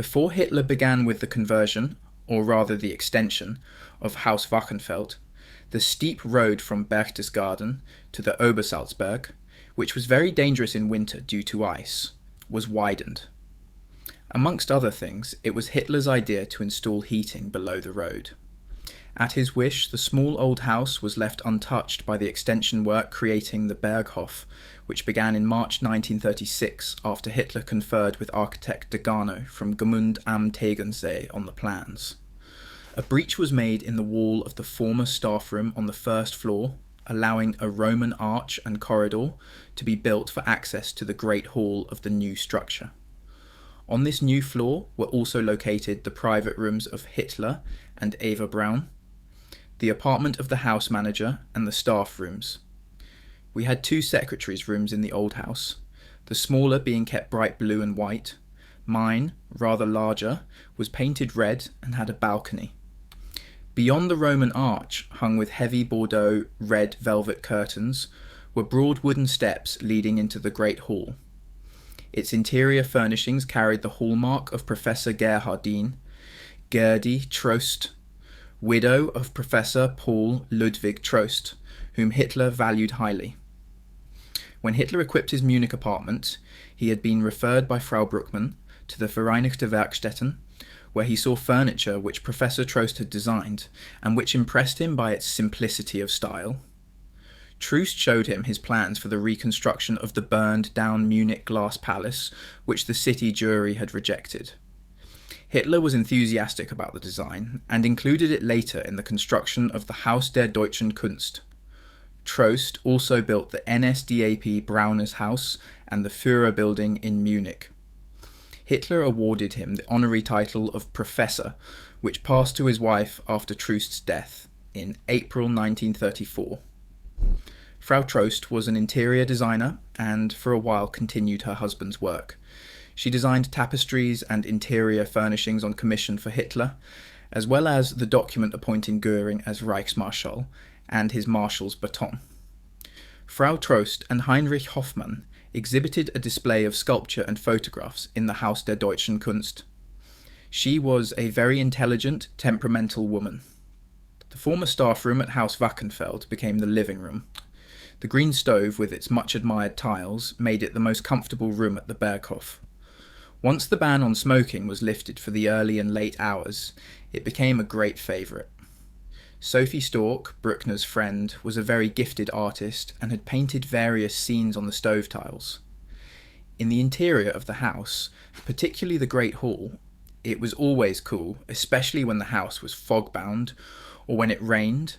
Before Hitler began with the conversion, or rather the extension, of Haus Wachenfeld, the steep road from Berchtesgaden to the Obersalzberg, which was very dangerous in winter due to ice, was widened. Amongst other things, it was Hitler's idea to install heating below the road. At his wish, the small old house was left untouched by the extension work creating the Berghof, which began in March 1936 after Hitler conferred with architect Degano from Gmund am Tegensee on the plans. A breach was made in the wall of the former staff room on the first floor, allowing a Roman arch and corridor to be built for access to the Great Hall of the new structure. On this new floor were also located the private rooms of Hitler and Eva Braun, the apartment of the house manager, and the staff rooms. We had two secretaries' rooms in the old house, the smaller being kept bright blue and white. Mine, rather larger, was painted red and had a balcony. Beyond the Roman arch, hung with heavy Bordeaux red velvet curtains, were broad wooden steps leading into the great hall. Its interior furnishings carried the hallmark of Professor Gerhardine, Gerdi Trost, widow of Professor Paul Ludwig Trost, whom Hitler valued highly. When Hitler equipped his Munich apartment, he had been referred by Frau Bruckmann to the Vereinigte Werkstätten, where he saw furniture which Professor Trost had designed, and which impressed him by its simplicity of style. Trost showed him his plans for the reconstruction of the burned-down Munich glass palace, which the city jury had rejected. Hitler was enthusiastic about the design, and included it later in the construction of the Haus der Deutschen Kunst. Trost also built the NSDAP Brauners Haus and the Führer building in Munich. Hitler awarded him the honorary title of Professor, which passed to his wife after Trost's death in April 1934. Frau Trost was an interior designer and for a while continued her husband's work. She designed tapestries and interior furnishings on commission for Hitler, as well as the document appointing Göring as Reichsmarschall and his marshal's baton. Frau Trost and Heinrich Hoffmann exhibited a display of sculpture and photographs in the Haus der Deutschen Kunst. She was a very intelligent, temperamental woman. The former staff room at Haus Wachenfeld became the living room. The green stove with its much-admired tiles made it the most comfortable room at the Berghof. Once the ban on smoking was lifted for the early and late hours, it became a great favourite. Sophie Stork, Bruckner's friend, was a very gifted artist and had painted various scenes on the stove tiles. In the interior of the house, particularly the Great Hall, it was always cool, especially when the house was fog-bound or when it rained,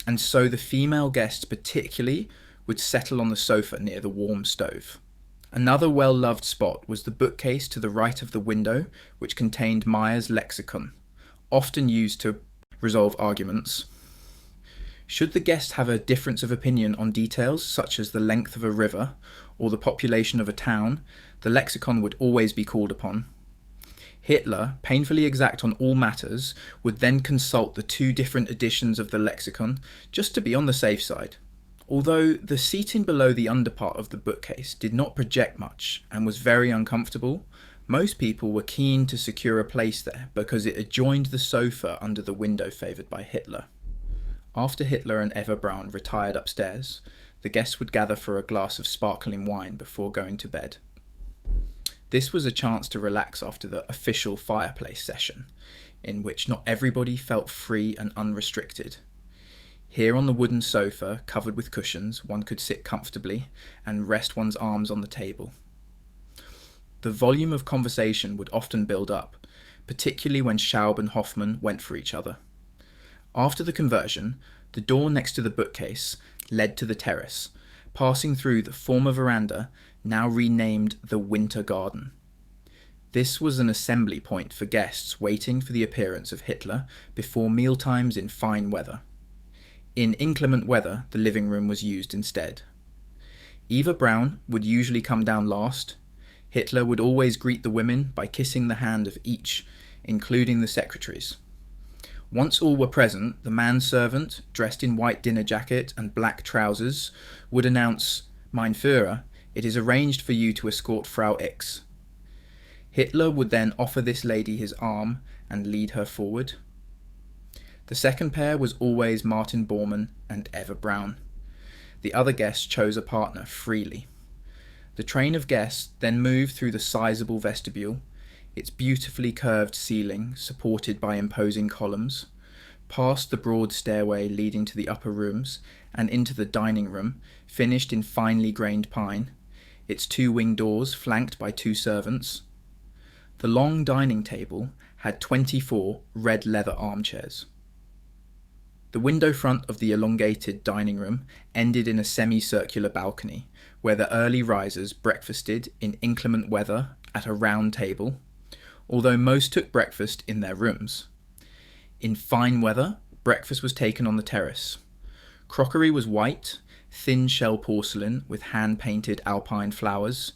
and so the female guests particularly would settle on the sofa near the warm stove. Another well-loved spot was the bookcase to the right of the window, which contained Meyer's lexicon, often used to resolve arguments. Should the guest have a difference of opinion on details such as the length of a river or the population of a town, the lexicon would always be called upon. Hitler, painfully exact on all matters, would then consult the two different editions of the lexicon just to be on the safe side. Although the seating below the underpart of the bookcase did not project much and was very uncomfortable, most people were keen to secure a place there because it adjoined the sofa under the window favoured by Hitler. After Hitler and Eva Braun retired upstairs, the guests would gather for a glass of sparkling wine before going to bed. This was a chance to relax after the official fireplace session, in which not everybody felt free and unrestricted. Here on the wooden sofa, covered with cushions, one could sit comfortably and rest one's arms on the table. The volume of conversation would often build up, particularly when Schaub and Hoffmann went for each other. After the conversion, the door next to the bookcase led to the terrace, passing through the former veranda, now renamed the Winter Garden. This was an assembly point for guests waiting for the appearance of Hitler before mealtimes in fine weather. In inclement weather, the living room was used instead. Eva Braun would usually come down last. Hitler would always greet the women by kissing the hand of each, including the secretaries. Once all were present, the manservant, dressed in white dinner jacket and black trousers, would announce, "Mein Führer, it is arranged for you to escort Frau X." Hitler would then offer this lady his arm and lead her forward. The second pair was always Martin Bormann and Eva Braun. The other guests chose a partner freely. The train of guests then moved through the sizable vestibule, its beautifully curved ceiling supported by imposing columns, past the broad stairway leading to the upper rooms and into the dining room, finished in finely grained pine, its two wing doors flanked by two servants. The long dining table had 24 red leather armchairs. The window front of the elongated dining room ended in a semicircular balcony where the early risers breakfasted in inclement weather at a round table, although most took breakfast in their rooms. In fine weather, breakfast was taken on the terrace. Crockery was white, thin shell porcelain with hand-painted alpine flowers,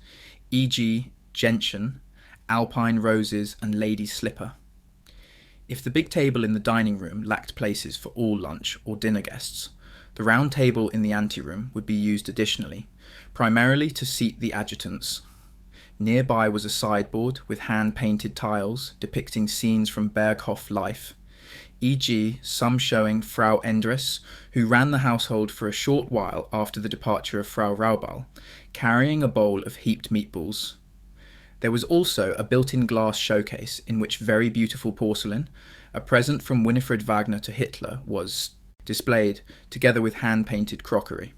e.g. gentian, alpine roses and lady's slipper. If the big table in the dining room lacked places for all lunch or dinner guests, the round table in the anteroom would be used additionally, primarily to seat the adjutants. Nearby was a sideboard with hand-painted tiles depicting scenes from Berghof life, e.g. some showing Frau Endres, who ran the household for a short while after the departure of Frau Raubal, carrying a bowl of heaped meatballs. There was also a built-in glass showcase in which very beautiful porcelain, a present from Winifred Wagner to Hitler, was displayed, together with hand-painted crockery.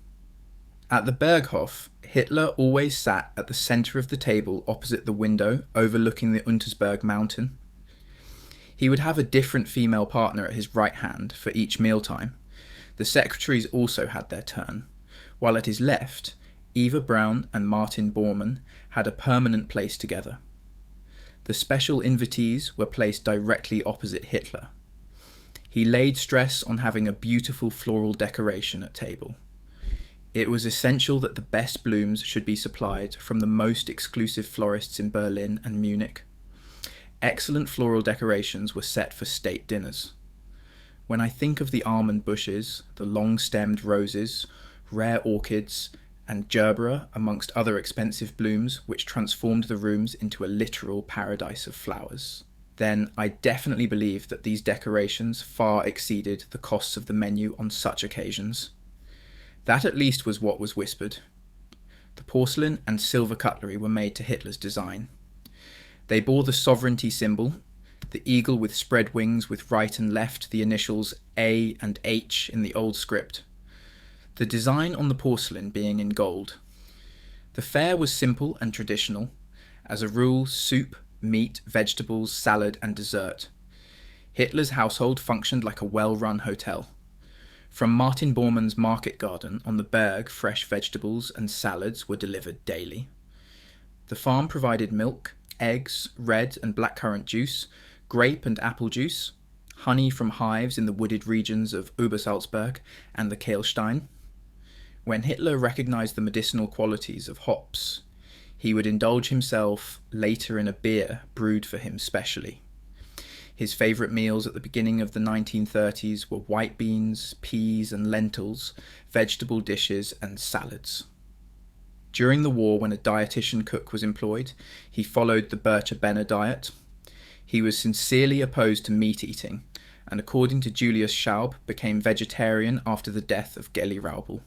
At the Berghof, Hitler always sat at the centre of the table opposite the window overlooking the Untersberg mountain. He would have a different female partner at his right hand for each mealtime. The secretaries also had their turn, while at his left, Eva Braun and Martin Bormann had a permanent place together. The special invitees were placed directly opposite Hitler. He laid stress on having a beautiful floral decoration at table. It was essential that the best blooms should be supplied from the most exclusive florists in Berlin and Munich. Excellent floral decorations were set for state dinners. When I think of the almond bushes, the long-stemmed roses, rare orchids, and gerbera, amongst other expensive blooms which transformed the rooms into a literal paradise of flowers, then I definitely believe that these decorations far exceeded the costs of the menu on such occasions. That at least was what was whispered. The porcelain and silver cutlery were made to Hitler's design. They bore the sovereignty symbol, the eagle with spread wings with right and left the initials A and H in the old script. The design on the porcelain being in gold. The fare was simple and traditional, as a rule soup, meat, vegetables, salad and dessert. Hitler's household functioned like a well-run hotel. From Martin Bormann's market garden on the Berg, fresh vegetables and salads were delivered daily. The farm provided milk, eggs, red and blackcurrant juice, grape and apple juice, honey from hives in the wooded regions of Obersalzberg and the Kehlstein. When Hitler recognized the medicinal qualities of hops, he would indulge himself later in a beer brewed for him specially. His favourite meals at the beginning of the 1930s were white beans, peas and lentils, vegetable dishes and salads. During the war, when a dietitian cook was employed, he followed the Bircher Benner diet. He was sincerely opposed to meat eating, and according to Julius Schaub, became vegetarian after the death of Geli Raubal.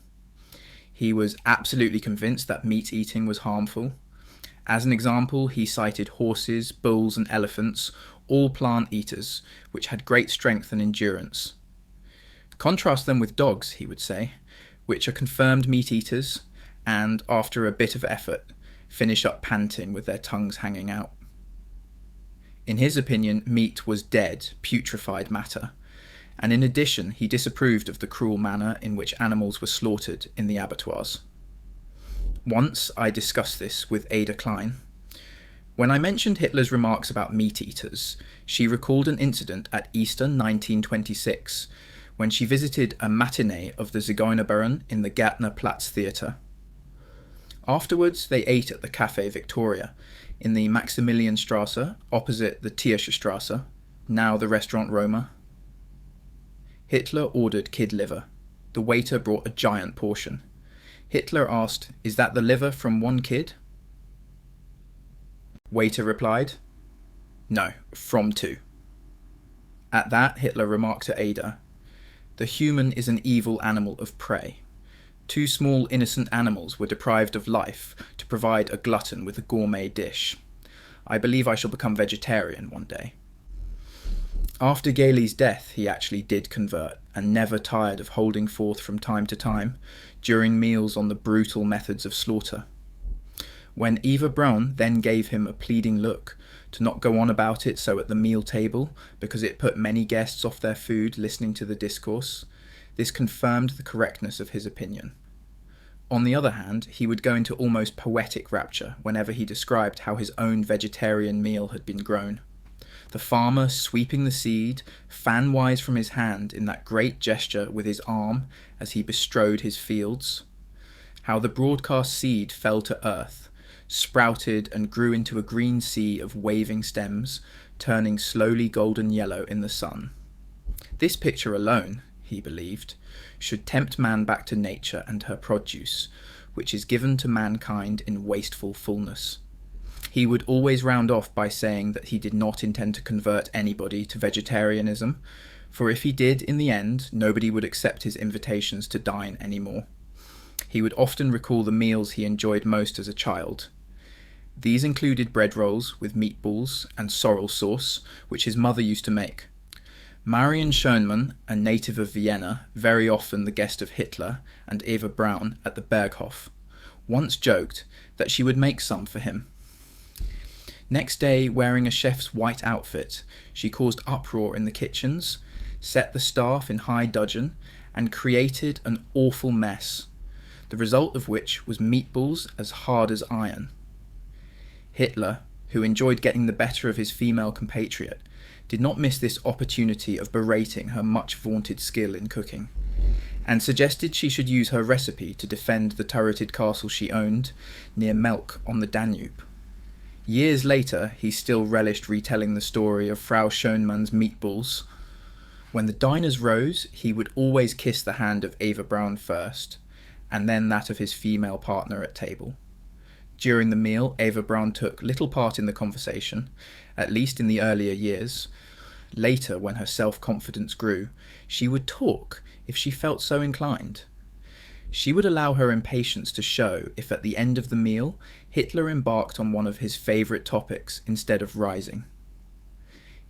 He was absolutely convinced that meat eating was harmful. As an example, he cited horses, bulls and elephants, all plant eaters, which had great strength and endurance. Contrast them with dogs, he would say, which are confirmed meat eaters, and, after a bit of effort, finish up panting with their tongues hanging out. In his opinion, meat was dead, putrefied matter, and in addition he disapproved of the cruel manner in which animals were slaughtered in the abattoirs. Once I discussed this with Ada Klein. When I mentioned Hitler's remarks about meat eaters, she recalled an incident at Easter 1926, when she visited a matinee of the Zigeunerbarren in the Gärtnerplatz Theatre. Afterwards, they ate at the Café Victoria, in the Maximilianstrasse, opposite the Tierstrasse, now the Restaurant Roma. Hitler ordered kid liver. The waiter brought a giant portion. Hitler asked, "Is that the liver from one kid?" Waiter replied. No, from 2. At that, Hitler remarked to Ada, the human is an evil animal of prey. 2 small innocent animals were deprived of life to provide a glutton with a gourmet dish. I believe I shall become vegetarian one day. After Gailey's death, he actually did convert, and never tired of holding forth from time to time, during meals on the brutal methods of slaughter. When Eva Braun then gave him a pleading look to not go on about it so at the meal table, because it put many guests off their food listening to the discourse, this confirmed the correctness of his opinion. On the other hand, he would go into almost poetic rapture whenever he described how his own vegetarian meal had been grown. The farmer sweeping the seed, fan-wise from his hand in that great gesture with his arm as he bestrode his fields. How the broadcast seed fell to earth, sprouted and grew into a green sea of waving stems, turning slowly golden yellow in the sun. This picture alone, he believed, should tempt man back to nature and her produce, which is given to mankind in wasteful fullness. He would always round off by saying that he did not intend to convert anybody to vegetarianism, for if he did in the end, nobody would accept his invitations to dine anymore. He would often recall the meals he enjoyed most as a child. These included bread rolls with meatballs and sorrel sauce, which his mother used to make. Marion Schönmann, a native of Vienna, very often the guest of Hitler and Eva Braun at the Berghof, once joked that she would make some for him. Next day, wearing a chef's white outfit, she caused uproar in the kitchens, set the staff in high dudgeon, and created an awful mess, the result of which was meatballs as hard as iron. Hitler, who enjoyed getting the better of his female compatriot, did not miss this opportunity of berating her much vaunted skill in cooking, and suggested she should use her recipe to defend the turreted castle she owned near Melk on the Danube. Years later, he still relished retelling the story of Frau Schönmann's meatballs. When the diners rose, he would always kiss the hand of Eva Braun first, and then that of his female partner at table. During the meal, Eva Braun took little part in the conversation, at least in the earlier years. Later, when her self-confidence grew, she would talk if she felt so inclined. She would allow her impatience to show if at the end of the meal, Hitler embarked on one of his favourite topics instead of rising.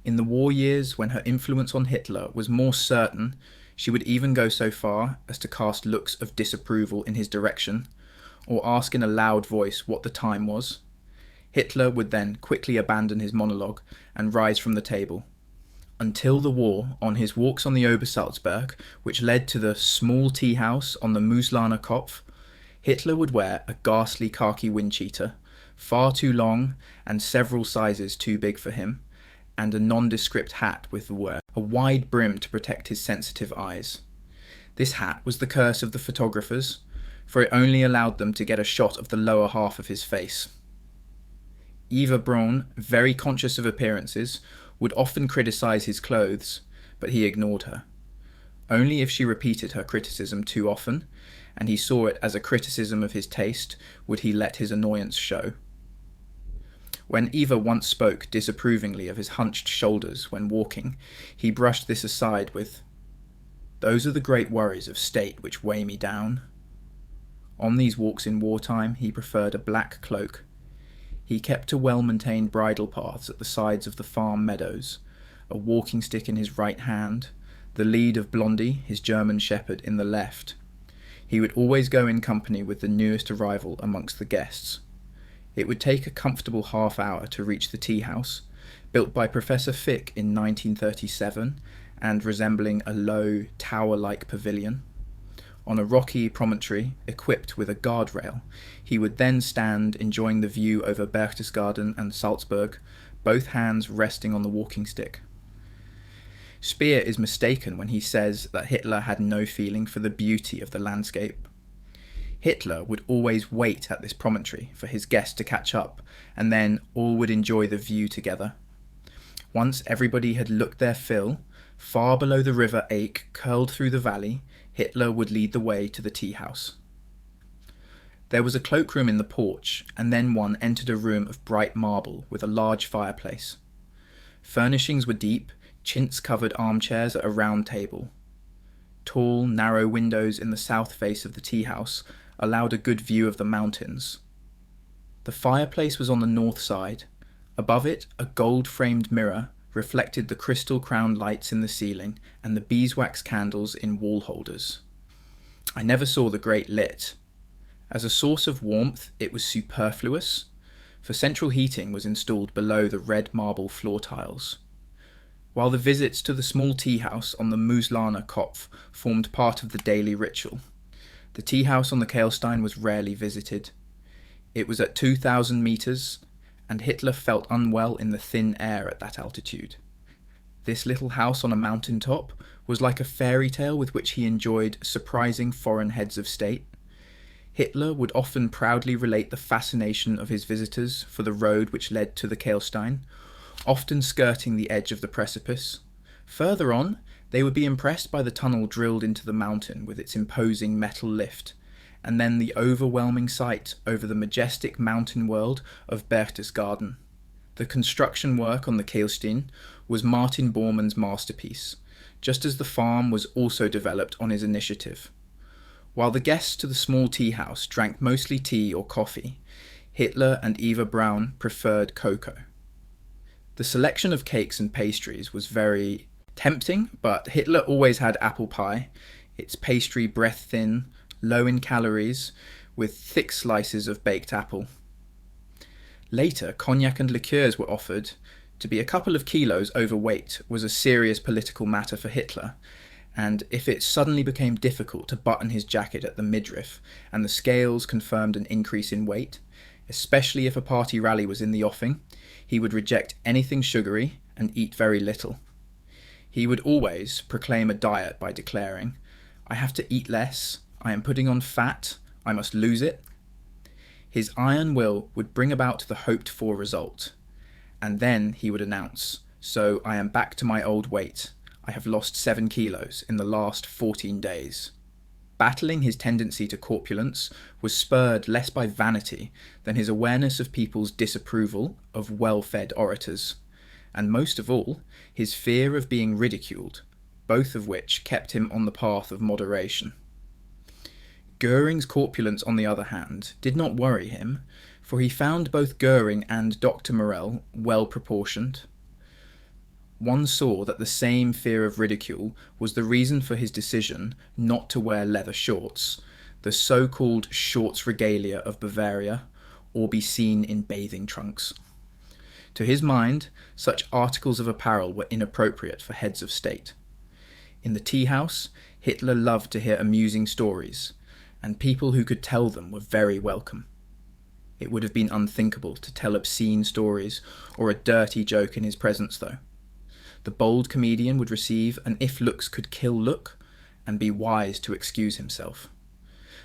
In the war years, when her influence on Hitler was more certain, she would even go so far as to cast looks of disapproval in his direction, or ask in a loud voice what the time was. Hitler would then quickly abandon his monologue and rise from the table. Until the war, on his walks on the Obersalzberg, which led to the small tea house on the Muslaner Kopf, Hitler would wear a ghastly khaki windcheater, far too long and several sizes too big for him, and a nondescript hat with a wide brim to protect his sensitive eyes. This hat was the curse of the photographers, for it only allowed them to get a shot of the lower half of his face. Eva Braun, very conscious of appearances, would often criticize his clothes, but he ignored her. Only if she repeated her criticism too often, and he saw it as a criticism of his taste, would he let his annoyance show. When Eva once spoke disapprovingly of his hunched shoulders when walking, he brushed this aside with, "Those are the great worries of state which weigh me down." On these walks in wartime, he preferred a black cloak. He kept to well-maintained bridle paths at the sides of the farm meadows, a walking stick in his right hand, the lead of Blondie, his German shepherd, in the left. He would always go in company with the newest arrival amongst the guests. It would take a comfortable half-hour to reach the tea-house, built by Professor Fick in 1937 and resembling a low, tower-like pavilion. On a rocky promontory, equipped with a guardrail, he would then stand enjoying the view over Berchtesgaden and Salzburg, both hands resting on the walking stick. Speer is mistaken when he says that Hitler had no feeling for the beauty of the landscape. Hitler would always wait at this promontory for his guests to catch up, and then all would enjoy the view together. Once everybody had looked their fill, far below the river Ache curled through the valley, Hitler would lead the way to the tea-house. There was a cloakroom in the porch, and then one entered a room of bright marble with a large fireplace. Furnishings were deep, chintz-covered armchairs at a round table. Tall, narrow windows in the south face of the tea-house allowed a good view of the mountains. The fireplace was on the north side. Above it, a gold-framed mirror reflected the crystal-crowned lights in the ceiling and the beeswax candles in wall holders. I never saw the grate lit. As a source of warmth, it was superfluous, for central heating was installed below the red marble floor tiles. While the visits to the small tea-house on the Muslaner Kopf formed part of the daily ritual, the tea-house on the Kehlstein was rarely visited. It was at 2,000 meters, and Hitler felt unwell in the thin air at that altitude. This little house on a mountain top was like a fairy tale with which he enjoyed surprising foreign heads of state. Hitler would often proudly relate the fascination of his visitors for the road which led to the Kehlstein, often skirting the edge of the precipice. Further on, they would be impressed by the tunnel drilled into the mountain with its imposing metal lift, and then the overwhelming sight over the majestic mountain world of Berchtesgaden. The construction work on the Kehlstein was Martin Bormann's masterpiece, just as the farm was also developed on his initiative. While the guests to the small tea-house drank mostly tea or coffee, Hitler and Eva Braun preferred cocoa. The selection of cakes and pastries was very tempting, but Hitler always had apple pie, its pastry breath-thin, low in calories, with thick slices of baked apple. Later, cognac and liqueurs were offered. To be a couple of kilos overweight was a serious political matter for Hitler, and if it suddenly became difficult to button his jacket at the midriff and the scales confirmed an increase in weight, especially if a party rally was in the offing, he would reject anything sugary and eat very little. He would always proclaim a diet by declaring, "I have to eat less, I am putting on fat, I must lose it." His iron will would bring about the hoped-for result, and then he would announce, "So I am back to my old weight. I have lost 7 kilos in the last 14 days. Battling his tendency to corpulence was spurred less by vanity than his awareness of people's disapproval of well-fed orators, and most of all, his fear of being ridiculed, both of which kept him on the path of moderation. Goering's corpulence, on the other hand, did not worry him, for he found both Goering and Dr. Morell well-proportioned. One saw that the same fear of ridicule was the reason for his decision not to wear leather shorts, the so-called shorts regalia of Bavaria, or be seen in bathing trunks. To his mind, such articles of apparel were inappropriate for heads of state. In the tea-house, Hitler loved to hear amusing stories, and people who could tell them were very welcome. It would have been unthinkable to tell obscene stories or a dirty joke in his presence, though. The bold comedian would receive an "if looks could kill" look, and be wise to excuse himself.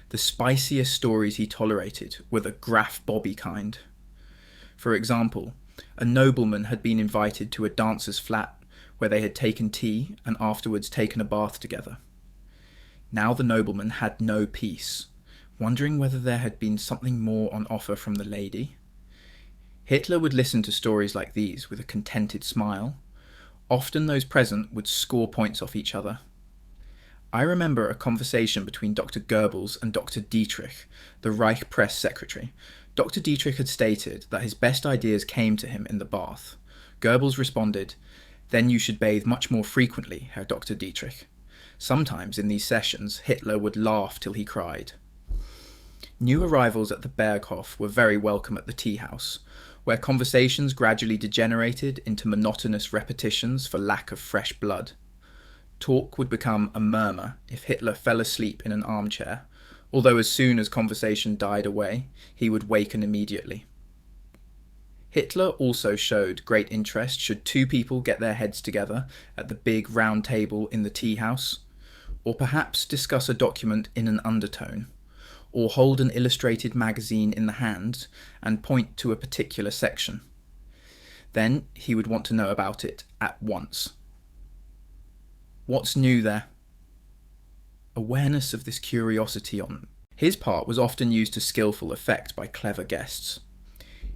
The spiciest stories he tolerated were the Graf Bobby kind. For example, a nobleman had been invited to a dancer's flat where they had taken tea and afterwards taken a bath together. Now the nobleman had no peace, wondering whether there had been something more on offer from the lady. Hitler would listen to stories like these with a contented smile. Often those present would score points off each other. I remember a conversation between Dr. Goebbels and Dr. Dietrich, the Reich press secretary. Dr. Dietrich had stated that his best ideas came to him in the bath. Goebbels responded, "Then you should bathe much more frequently, Herr Dr. Dietrich." Sometimes in these sessions, Hitler would laugh till he cried. New arrivals at the Berghof were very welcome at the tea-house, where conversations gradually degenerated into monotonous repetitions for lack of fresh blood. Talk would become a murmur if Hitler fell asleep in an armchair, although as soon as conversation died away, he would waken immediately. Hitler also showed great interest should two people get their heads together at the big round table in the tea-house, or perhaps discuss a document in an undertone, or hold an illustrated magazine in the hand and point to a particular section. Then he would want to know about it at once. What's new there? Awareness of this curiosity on His part was often used to skillful effect by clever guests.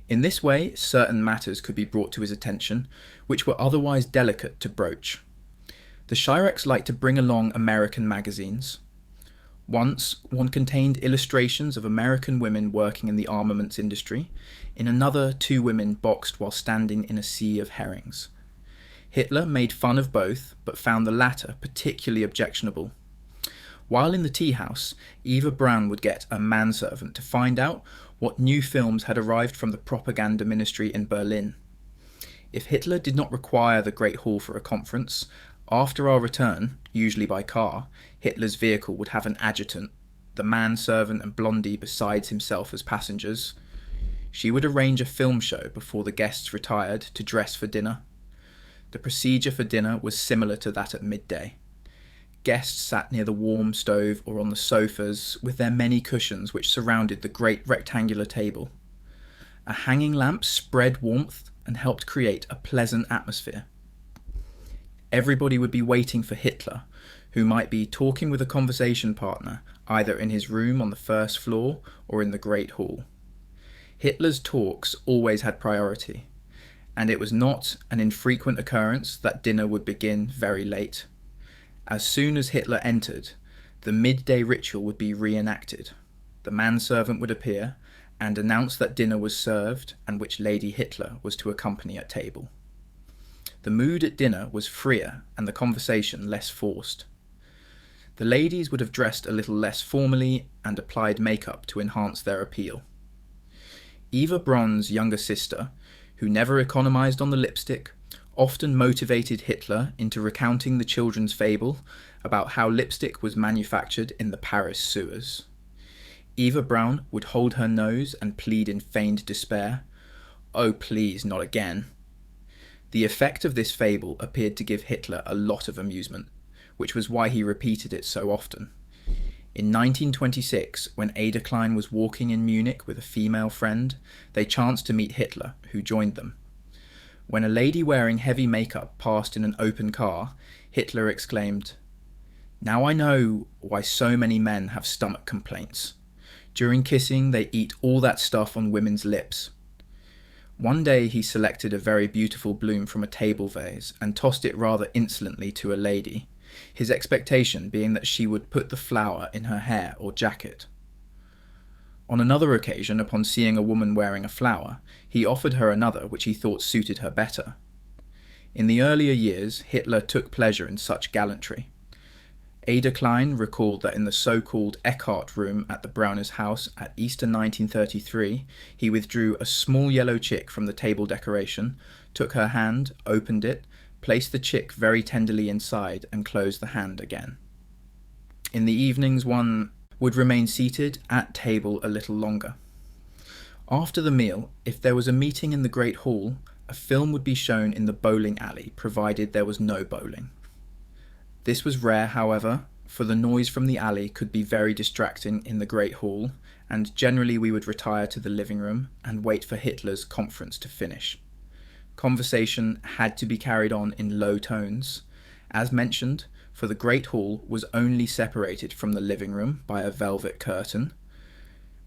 In this way, certain matters could be brought to his attention, which were otherwise delicate to broach. The Schireks liked to bring along American magazines. Once, one contained illustrations of American women working in the armaments industry. In another, 2 women boxed while standing in a sea of herrings. Hitler made fun of both, but found the latter particularly objectionable. While in the tea house, Eva Braun would get a manservant to find out what new films had arrived from the propaganda ministry in Berlin. If Hitler did not require the Great Hall for a conference, after our return, usually by car, Hitler's vehicle would have an adjutant, the manservant and Blondie besides himself as passengers. She would arrange a film show before the guests retired to dress for dinner. The procedure for dinner was similar to that at midday. Guests sat near the warm stove or on the sofas with their many cushions which surrounded the great rectangular table. A hanging lamp spread warmth and helped create a pleasant atmosphere. Everybody would be waiting for Hitler, who might be talking with a conversation partner either in his room on the first floor or in the Great Hall. Hitler's talks always had priority, and it was not an infrequent occurrence that dinner would begin very late. As soon as Hitler entered, the midday ritual would be reenacted. The manservant would appear and announce that dinner was served and which Lady Hitler was to accompany at table. The mood at dinner was freer and the conversation less forced. The ladies would have dressed a little less formally and applied makeup to enhance their appeal. Eva Braun's younger sister, who never economized on the lipstick, often motivated Hitler into recounting the children's fable about how lipstick was manufactured in the Paris sewers. Eva Braun would hold her nose and plead in feigned despair, "Oh, please, not again." The effect of this fable appeared to give Hitler a lot of amusement, which was why he repeated it so often. In 1926, when Ada Klein was walking in Munich with a female friend, they chanced to meet Hitler, who joined them. When a lady wearing heavy makeup passed in an open car, Hitler exclaimed, "Now I know why so many men have stomach complaints. During kissing, they eat all that stuff on women's lips." One day he selected a very beautiful bloom from a table vase and tossed it rather insolently to a lady, his expectation being that she would put the flower in her hair or jacket. On another occasion, upon seeing a woman wearing a flower, he offered her another which he thought suited her better. In the earlier years, Hitler took pleasure in such gallantry. Ada Klein recalled that in the so-called Eckhart room at the Brauner's house at Easter 1933, he withdrew a small yellow chick from the table decoration, took her hand, opened it, placed the chick very tenderly inside, and closed the hand again. In the evenings, one would remain seated at table a little longer. After the meal, if there was a meeting in the Great Hall, a film would be shown in the bowling alley, provided there was no bowling. This was rare, however, for the noise from the alley could be very distracting in the Great Hall, and generally we would retire to the living room and wait for Hitler's conference to finish. Conversation had to be carried on in low tones. As mentioned, for the Great Hall was only separated from the living room by a velvet curtain.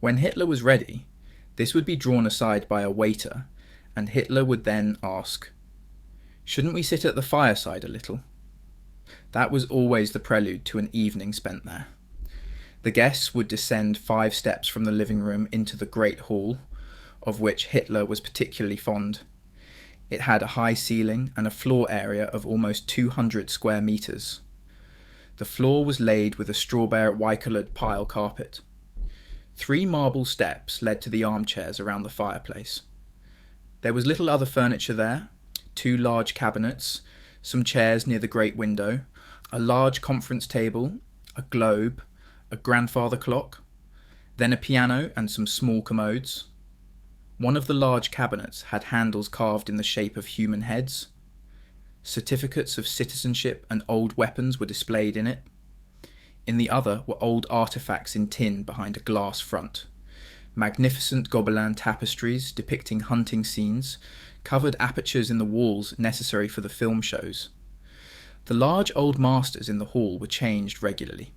When Hitler was ready, this would be drawn aside by a waiter, and Hitler would then ask, "Shouldn't we sit at the fireside a little?" That was always the prelude to an evening spent there. The guests would descend 5 steps from the living room into the Great Hall, of which Hitler was particularly fond. It had a high ceiling and a floor area of almost 200 square meters. The floor was laid with a strawberry-coloured pile carpet. 3 marble steps led to the armchairs around the fireplace. There was little other furniture there, 2 large cabinets, some chairs near the great window, a large conference table, a globe, a grandfather clock, then a piano and some small commodes. One of the large cabinets had handles carved in the shape of human heads. Certificates of citizenship and old weapons were displayed in it. In the other were old artifacts in tin behind a glass front. Magnificent Gobelin tapestries depicting hunting scenes covered apertures in the walls necessary for the film shows. The large old masters in the hall were changed regularly.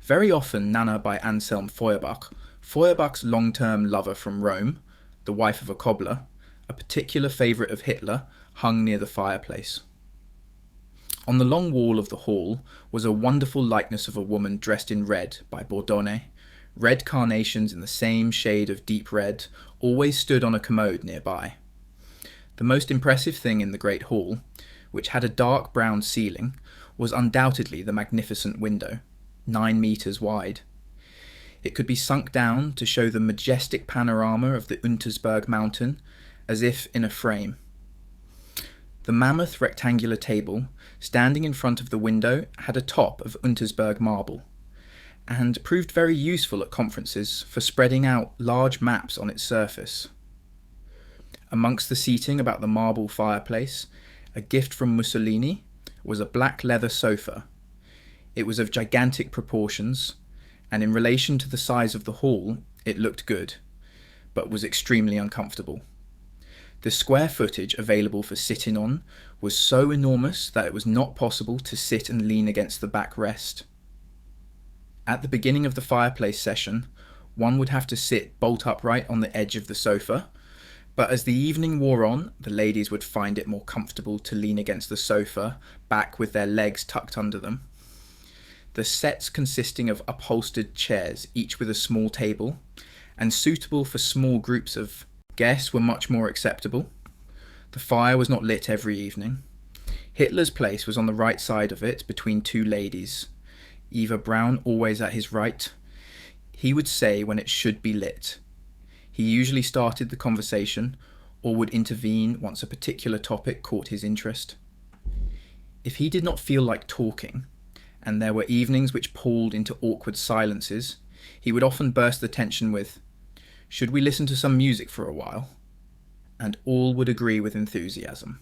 Very often Nana by Anselm Feuerbach, Feuerbach's long-term lover from Rome, the wife of a cobbler, a particular favourite of Hitler, hung near the fireplace. On the long wall of the hall was a wonderful likeness of a woman dressed in red by Bordone. Red carnations in the same shade of deep red always stood on a commode nearby. The most impressive thing in the great hall, which had a dark brown ceiling, was undoubtedly the magnificent window, 9 meters wide. It could be sunk down to show the majestic panorama of the Untersberg mountain, as if in a frame. The mammoth rectangular table, standing in front of the window, had a top of Untersberg marble, and proved very useful at conferences for spreading out large maps on its surface. Amongst the seating about the marble fireplace, a gift from Mussolini, was a black leather sofa. It was of gigantic proportions, and in relation to the size of the hall, it looked good, but was extremely uncomfortable. The square footage available for sitting on was so enormous that it was not possible to sit and lean against the backrest. At the beginning of the fireplace session, one would have to sit bolt upright on the edge of the sofa, but as the evening wore on, the ladies would find it more comfortable to lean against the sofa, back with their legs tucked under them. The sets consisting of upholstered chairs, each with a small table, and suitable for small groups of guests, were much more acceptable. The fire was not lit every evening. Hitler's place was on the right side of it, between 2 ladies. Eva Braun always at his right. He would say when it should be lit. He usually started the conversation, or would intervene once a particular topic caught his interest. If he did not feel like talking, and there were evenings which pulled into awkward silences, he would often burst the tension with, "Should we listen to some music for a while?" And all would agree with enthusiasm.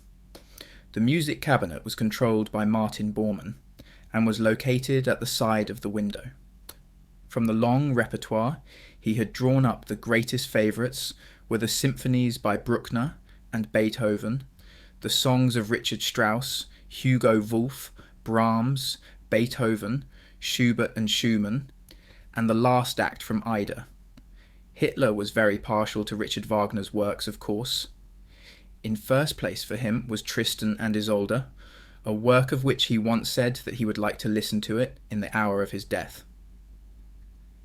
The music cabinet was controlled by Martin Bormann, and was located at the side of the window. From the long repertoire, he had drawn up the greatest favourites were the symphonies by Bruckner and Beethoven, the songs of Richard Strauss, Hugo Wolf, Brahms, Beethoven, Schubert and Schumann, and the last act from Ida. Hitler was very partial to Richard Wagner's works, of course. In first place for him was Tristan and Isolde, a work of which he once said that he would like to listen to it in the hour of his death.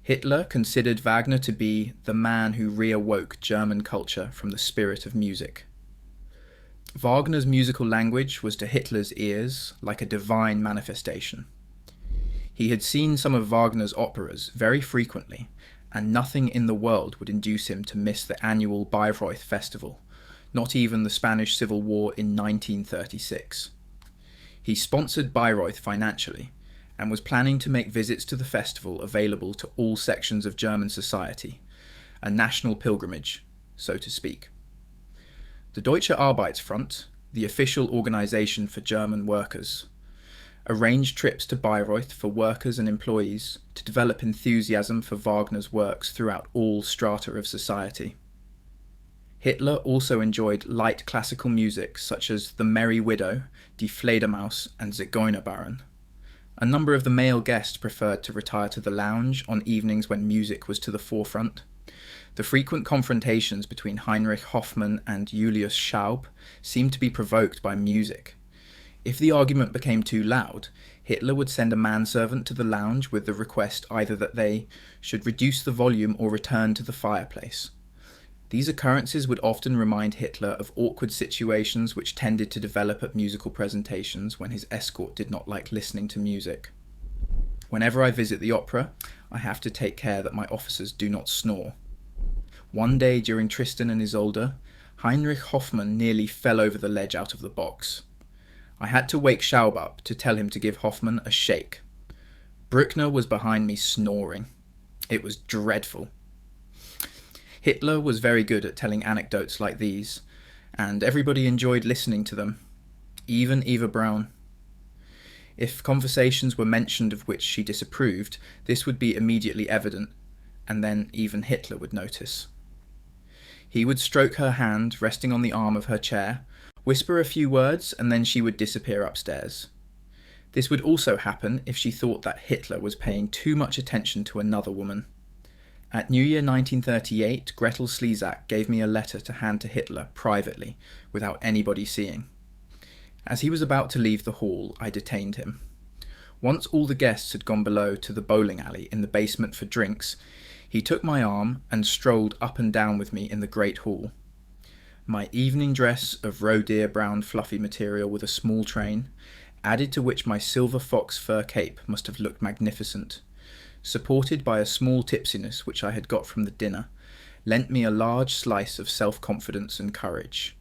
Hitler considered Wagner to be the man who reawoke German culture from the spirit of music. Wagner's musical language was to Hitler's ears like a divine manifestation. He had seen some of Wagner's operas very frequently, and nothing in the world would induce him to miss the annual Bayreuth Festival, not even the Spanish Civil War in 1936. He sponsored Bayreuth financially, and was planning to make visits to the festival available to all sections of German society, a national pilgrimage, so to speak. The Deutsche Arbeitsfront, the official organisation for German workers, arranged trips to Bayreuth for workers and employees to develop enthusiasm for Wagner's works throughout all strata of society. Hitler also enjoyed light classical music such as The Merry Widow, Die Fledermaus and Zigeunerbaron. A number of the male guests preferred to retire to the lounge on evenings when music was to the forefront. The frequent confrontations between Heinrich Hoffmann and Julius Schaub seemed to be provoked by music. If the argument became too loud, Hitler would send a manservant to the lounge with the request either that they should reduce the volume or return to the fireplace. These occurrences would often remind Hitler of awkward situations which tended to develop at musical presentations when his escort did not like listening to music. Whenever I visit the opera, I have to take care that my officers do not snore. One day during Tristan and Isolde, Heinrich Hoffmann nearly fell over the ledge out of the box. I had to wake Schaub up to tell him to give Hoffmann a shake. Bruckner was behind me snoring. It was dreadful. Hitler was very good at telling anecdotes like these, and everybody enjoyed listening to them, even Eva Braun. If conversations were mentioned of which she disapproved, this would be immediately evident, and then even Hitler would notice. He would stroke her hand resting on the arm of her chair, whisper a few words, and then she would disappear upstairs. This would also happen if she thought that Hitler was paying too much attention to another woman. At New Year 1938, Gretel Slezak gave me a letter to hand to Hitler privately, without anybody seeing. As he was about to leave the hall, I detained him. Once all the guests had gone below to the bowling alley in the basement for drinks, he took my arm and strolled up and down with me in the great hall. My evening dress of roe deer brown fluffy material with a small train, added to which my silver fox fur cape must have looked magnificent, supported by a small tipsiness which I had got from the dinner, lent me a large slice of self-confidence and courage.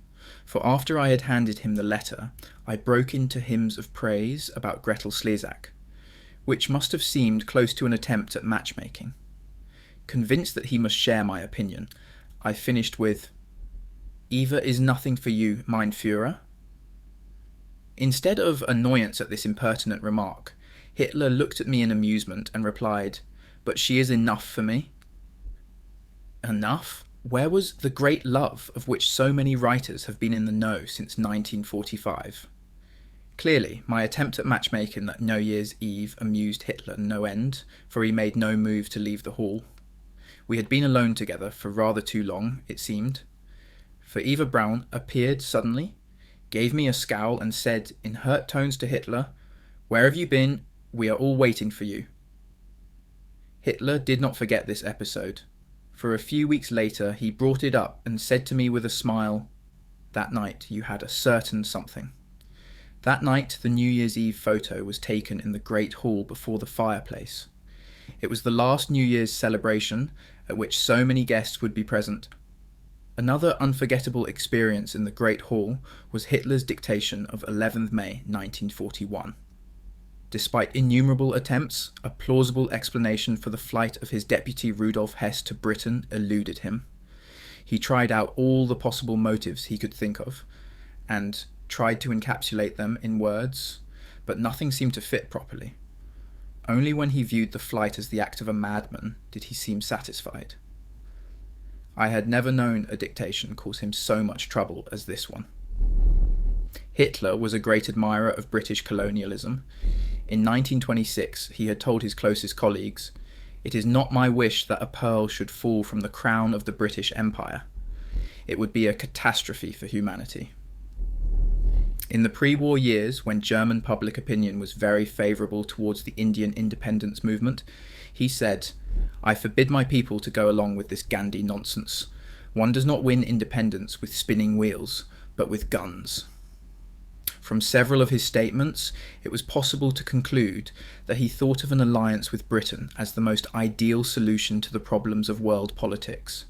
For after I had handed him the letter, I broke into hymns of praise about Gretel Slezak, which must have seemed close to an attempt at matchmaking. Convinced that he must share my opinion, I finished with, "Eva is nothing for you, mein Führer." Instead of annoyance at this impertinent remark, Hitler looked at me in amusement and replied, "But she is enough for me." Enough? Where was the great love of which so many writers have been in the know since 1945? Clearly, my attempt at matchmaking at New Year's Eve amused Hitler no end, for he made no move to leave the hall. We had been alone together for rather too long, it seemed, for Eva Braun appeared suddenly, gave me a scowl and said in hurt tones to Hitler, "Where have you been? We are all waiting for you." Hitler did not forget this episode. For a few weeks later he brought it up and said to me with a smile, "That night you had a certain something." That night the New Year's Eve photo was taken in the great hall before the fireplace. It was the last New Year's celebration at which so many guests would be present. Another unforgettable experience in the great hall was Hitler's dictation of 11th May 1941. Despite innumerable attempts, a plausible explanation for the flight of his deputy Rudolf Hess to Britain eluded him. He tried out all the possible motives he could think of, and tried to encapsulate them in words, but nothing seemed to fit properly. Only when he viewed the flight as the act of a madman did he seem satisfied. I had never known a dictation cause him so much trouble as this one. Hitler was a great admirer of British colonialism. In 1926, he had told his closest colleagues, "It is not my wish that a pearl should fall from the crown of the British Empire. It would be a catastrophe for humanity." In the pre-war years, when German public opinion was very favourable towards the Indian independence movement, he said, "I forbid my people to go along with this Gandhi nonsense. One does not win independence with spinning wheels, but with guns." From several of his statements, it was possible to conclude that he thought of an alliance with Britain as the most ideal solution to the problems of world politics.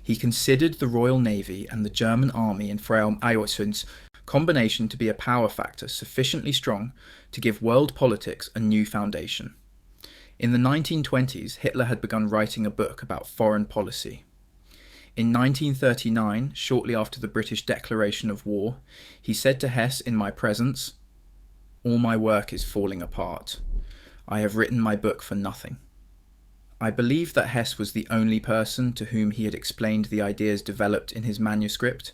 He considered the Royal Navy and the German army in Frau-Eysen's combination to be a power factor sufficiently strong to give world politics a new foundation. In the 1920s, Hitler had begun writing a book about foreign policy. In 1939, shortly after the British declaration of war, he said to Hess in my presence, "All my work is falling apart. I have written my book for nothing." I believe that Hess was the only person to whom he had explained the ideas developed in his manuscript,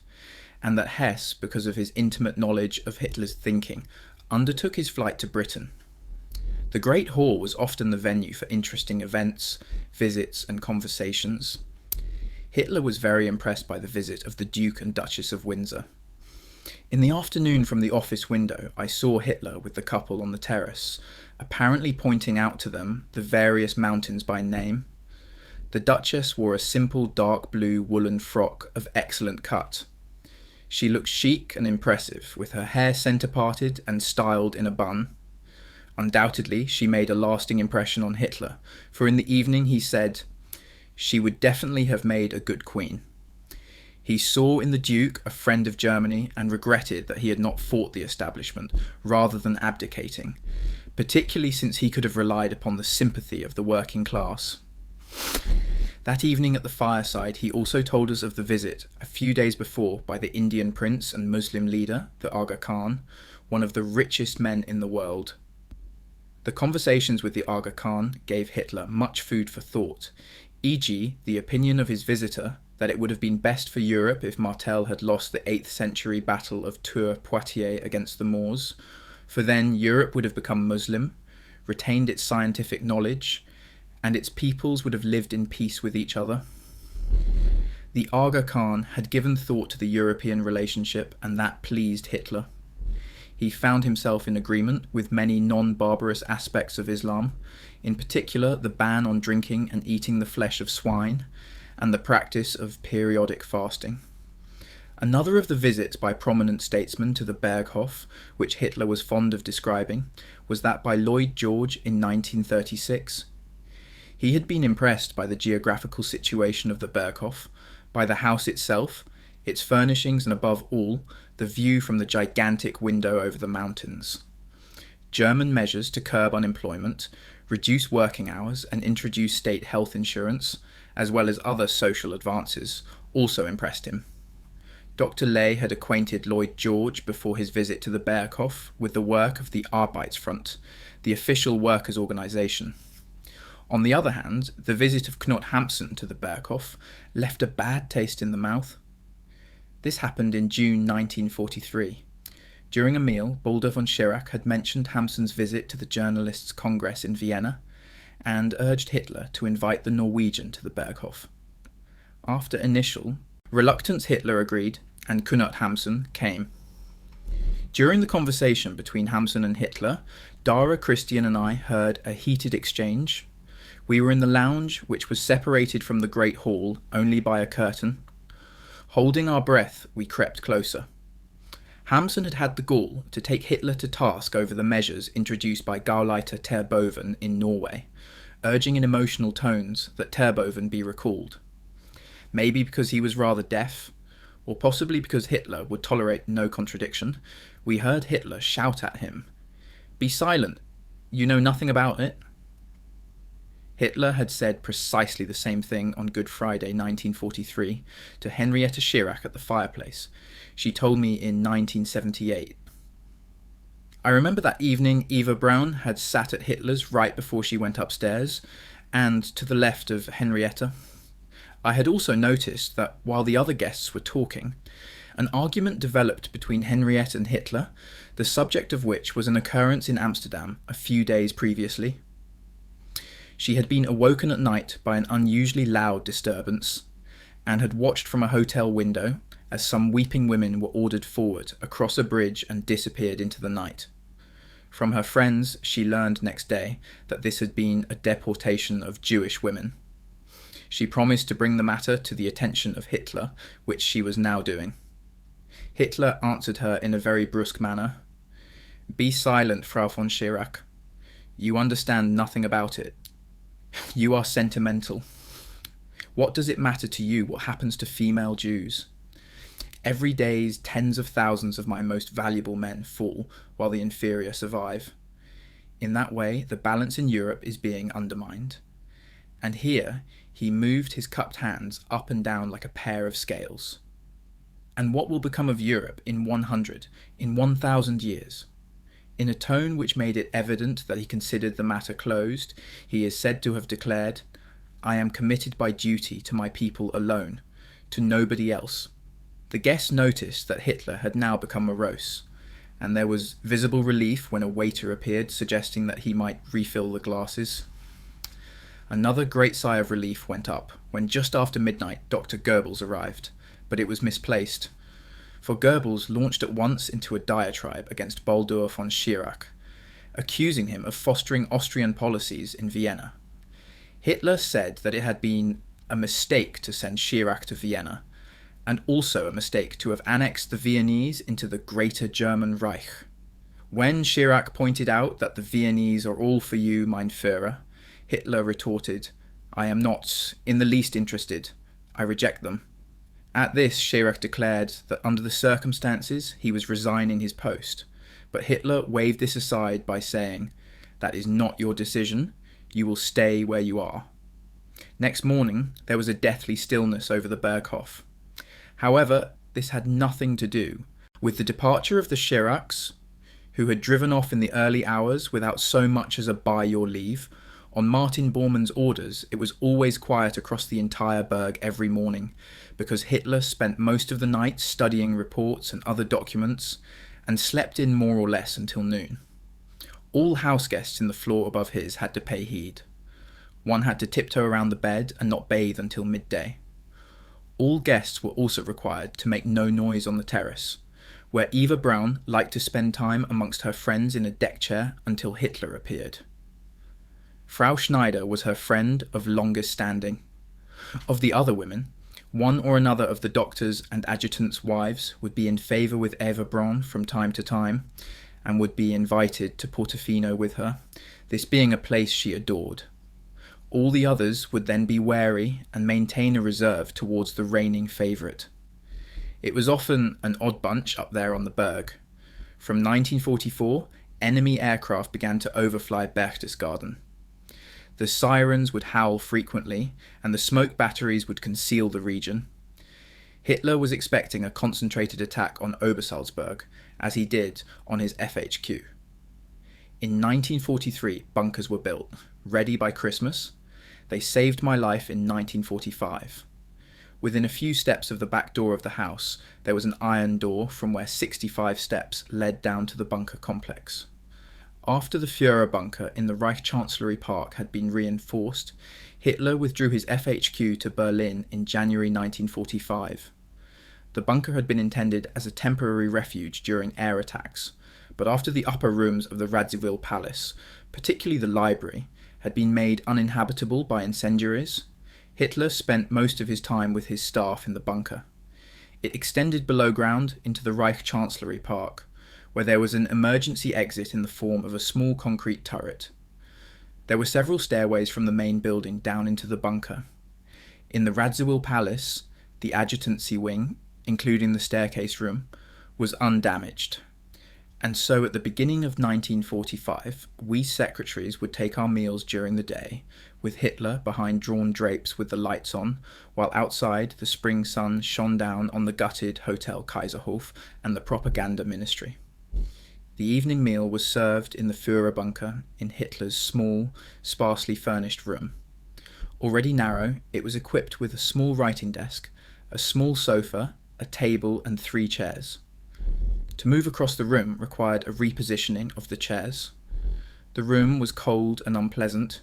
and that Hess, because of his intimate knowledge of Hitler's thinking, undertook his flight to Britain. The Great Hall was often the venue for interesting events, visits, and conversations. Hitler was very impressed by the visit of the Duke and Duchess of Windsor. In the afternoon from the office window, I saw Hitler with the couple on the terrace, apparently pointing out to them the various mountains by name. The Duchess wore a simple dark blue woolen frock of excellent cut. She looked chic and impressive, with her hair centre-parted and styled in a bun. Undoubtedly, she made a lasting impression on Hitler, for in the evening he said, "She would definitely have made a good queen." He saw in the Duke a friend of Germany and regretted that he had not fought the establishment rather than abdicating, particularly since he could have relied upon the sympathy of the working class. That evening at the fireside he also told us of the visit, a few days before, by the Indian prince and Muslim leader, the Aga Khan, one of the richest men in the world. The conversations with the Aga Khan gave Hitler much food for thought, e.g. the opinion of his visitor that it would have been best for Europe if Martel had lost the 8th century battle of Tours-Poitiers against the Moors, for then Europe would have become Muslim, retained its scientific knowledge, and its peoples would have lived in peace with each other. The Aga Khan had given thought to the European relationship, and that pleased Hitler. He found himself in agreement with many non-barbarous aspects of Islam, in particular the ban on drinking and eating the flesh of swine, and the practice of periodic fasting. Another of the visits by prominent statesmen to the Berghof, which Hitler was fond of describing, was that by Lloyd George in 1936. He had been impressed by the geographical situation of the Berghof, by the house itself, its furnishings, and above all, the view from the gigantic window over the mountains. German measures to curb unemployment, reduce working hours, and introduce state health insurance, as well as other social advances, also impressed him. Dr. Ley had acquainted Lloyd George before his visit to the Berghof with the work of the Arbeitsfront, the official workers' organisation. On the other hand, the visit of Knut Hamsun to the Berghof left a bad taste in the mouth. This happened in June 1943. During a meal, Baldur von Schirach had mentioned Hamsun's visit to the Journalists' Congress in Vienna and urged Hitler to invite the Norwegian to the Berghof. After initial reluctance, Hitler agreed, and Knut Hamsun came. During the conversation between Hamsun and Hitler, Dara, Christian and I heard a heated exchange. We were in the lounge, which was separated from the great hall only by a curtain. Holding our breath, we crept closer. Hamsun had had the gall to take Hitler to task over the measures introduced by Gauleiter Terboven in Norway, urging in emotional tones that Terboven be recalled. Maybe because he was rather deaf, or possibly because Hitler would tolerate no contradiction, we heard Hitler shout at him, "Be silent, you know nothing about it." Hitler had said precisely the same thing on Good Friday 1943 to Henrietta Schirach at the fireplace. She told me in 1978. I remember that evening Eva Braun had sat at Hitler's right before she went upstairs, and to the left of Henrietta. I had also noticed that while the other guests were talking, an argument developed between Henrietta and Hitler, the subject of which was an occurrence in Amsterdam a few days previously. She had been awoken at night by an unusually loud disturbance, and had watched from a hotel window as some weeping women were ordered forward across a bridge and disappeared into the night. From her friends, she learned next day that this had been a deportation of Jewish women. She promised to bring the matter to the attention of Hitler, which she was now doing. Hitler answered her in a very brusque manner. "Be silent, Frau von Schirach. You understand nothing about it. You are sentimental. What does it matter to you what happens to female Jews? Every day tens of thousands of my most valuable men fall while the inferior survive. In that way, the balance in Europe is being undermined." And here he moved his cupped hands up and down like a pair of scales. "And what will become of Europe in 100, in 1,000 years?" In a tone which made it evident that he considered the matter closed, he is said to have declared, "I am committed by duty to my people alone, to nobody else." The guests noticed that Hitler had now become morose, and there was visible relief when a waiter appeared suggesting that he might refill the glasses. Another great sigh of relief went up when just after midnight Dr. Goebbels arrived, but it was misplaced, for Goebbels launched at once into a diatribe against Baldur von Schirach, accusing him of fostering Austrian policies in Vienna. Hitler said that it had been a mistake to send Schirach to Vienna, and also a mistake to have annexed the Viennese into the Greater German Reich. When Schirach pointed out that the Viennese are all for you, mein Führer, Hitler retorted, "I am not in the least interested. I reject them." At this, Schirach declared that under the circumstances he was resigning his post, but Hitler waved this aside by saying, "That is not your decision. You will stay where you are." Next morning, there was a deathly stillness over the Berghof. However, this had nothing to do with the departure of the Schirachs, who had driven off in the early hours without so much as a "by your leave." On Martin Bormann's orders, it was always quiet across the entire Berg every morning, because Hitler spent most of the night studying reports and other documents, and slept in more or less until noon. All house guests in the floor above his had to pay heed. One had to tiptoe around the bed and not bathe until midday. All guests were also required to make no noise on the terrace, where Eva Braun liked to spend time amongst her friends in a deck chair until Hitler appeared. Frau Schneider was her friend of longest standing. Of the other women, one or another of the doctors' and adjutants' wives would be in favour with Eva Braun from time to time, and would be invited to Portofino with her, this being a place she adored. All the others would then be wary and maintain a reserve towards the reigning favourite. It was often an odd bunch up there on the Berg. From 1944, enemy aircraft began to overfly Berchtesgaden. The sirens would howl frequently, and the smoke batteries would conceal the region. Hitler was expecting a concentrated attack on Obersalzberg, as he did on his FHQ. In 1943, bunkers were built, ready by Christmas. They saved my life in 1945. Within a few steps of the back door of the house, there was an iron door from where 65 steps led down to the bunker complex. After the Führer bunker in the Reich Chancellery Park had been reinforced, Hitler withdrew his FHQ to Berlin in January 1945. The bunker had been intended as a temporary refuge during air attacks, but after the upper rooms of the Radziwill Palace, particularly the library, had been made uninhabitable by incendiaries, Hitler spent most of his time with his staff in the bunker. It extended below ground into the Reich Chancellery Park, where there was an emergency exit in the form of a small concrete turret. There were several stairways from the main building down into the bunker. In the Radziwill Palace, the adjutancy wing, including the staircase room, was undamaged. And so at the beginning of 1945, we secretaries would take our meals during the day, with Hitler behind drawn drapes with the lights on, while outside the spring sun shone down on the gutted Hotel Kaiserhof and the propaganda ministry. The evening meal was served in the Führer bunker in Hitler's small, sparsely furnished room. Already narrow, it was equipped with a small writing desk, a small sofa, a table and 3 chairs. To move across the room required a repositioning of the chairs. The room was cold and unpleasant.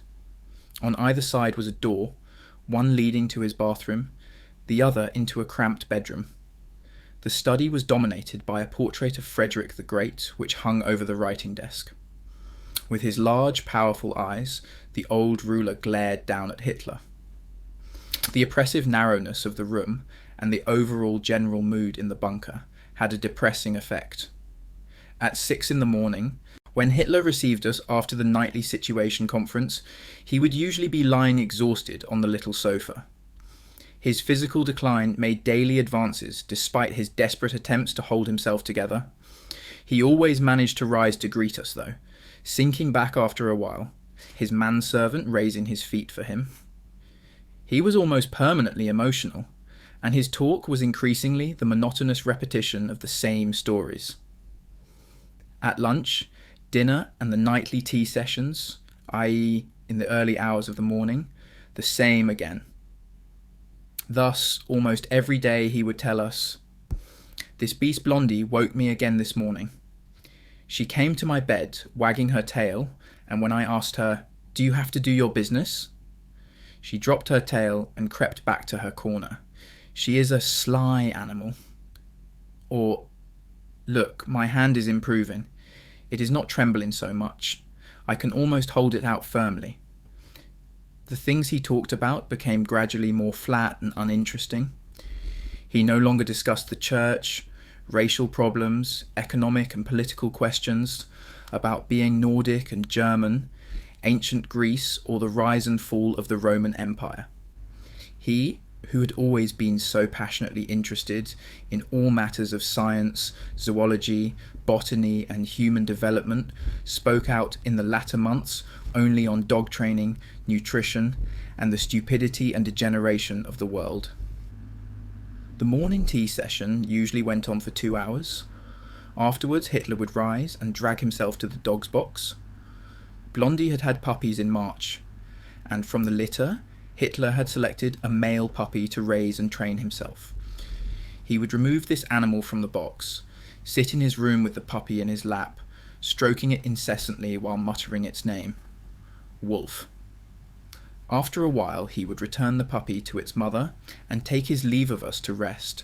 On either side was a door, one leading to his bathroom, the other into a cramped bedroom. The study was dominated by a portrait of Frederick the Great, which hung over the writing desk. With his large, powerful eyes, the old ruler glared down at Hitler. The oppressive narrowness of the room and the overall general mood in the bunker had a depressing effect. At 6 a.m, when Hitler received us after the nightly situation conference, he would usually be lying exhausted on the little sofa. His physical decline made daily advances despite his desperate attempts to hold himself together. He always managed to rise to greet us though, sinking back after a while, his manservant raising his feet for him. He was almost permanently emotional, and his talk was increasingly the monotonous repetition of the same stories. At lunch, dinner and the nightly tea sessions, i.e. in the early hours of the morning, the same again. Thus, almost every day he would tell us, "This beast Blondie woke me again this morning. She came to my bed, wagging her tail, and when I asked her, 'Do you have to do your business?' she dropped her tail and crept back to her corner. She is a sly animal." Or, "Look, my hand is improving. It is not trembling so much. I can almost hold it out firmly." The things he talked about became gradually more flat and uninteresting. He no longer discussed the church, racial problems, economic and political questions, about being Nordic and German, ancient Greece, or the rise and fall of the Roman Empire. He, who had always been so passionately interested in all matters of science, zoology, botany, and human development, spoke out in the latter months only on dog training, nutrition, and the stupidity and degeneration of the world. The morning tea session usually went on for 2 hours. Afterwards, Hitler would rise and drag himself to the dog's box. Blondie had had puppies in March, and from the litter, Hitler had selected a male puppy to raise and train himself. He would remove this animal from the box, sit in his room with the puppy in his lap, stroking it incessantly while muttering its name, Wolf. After a while he would return the puppy to its mother and take his leave of us to rest.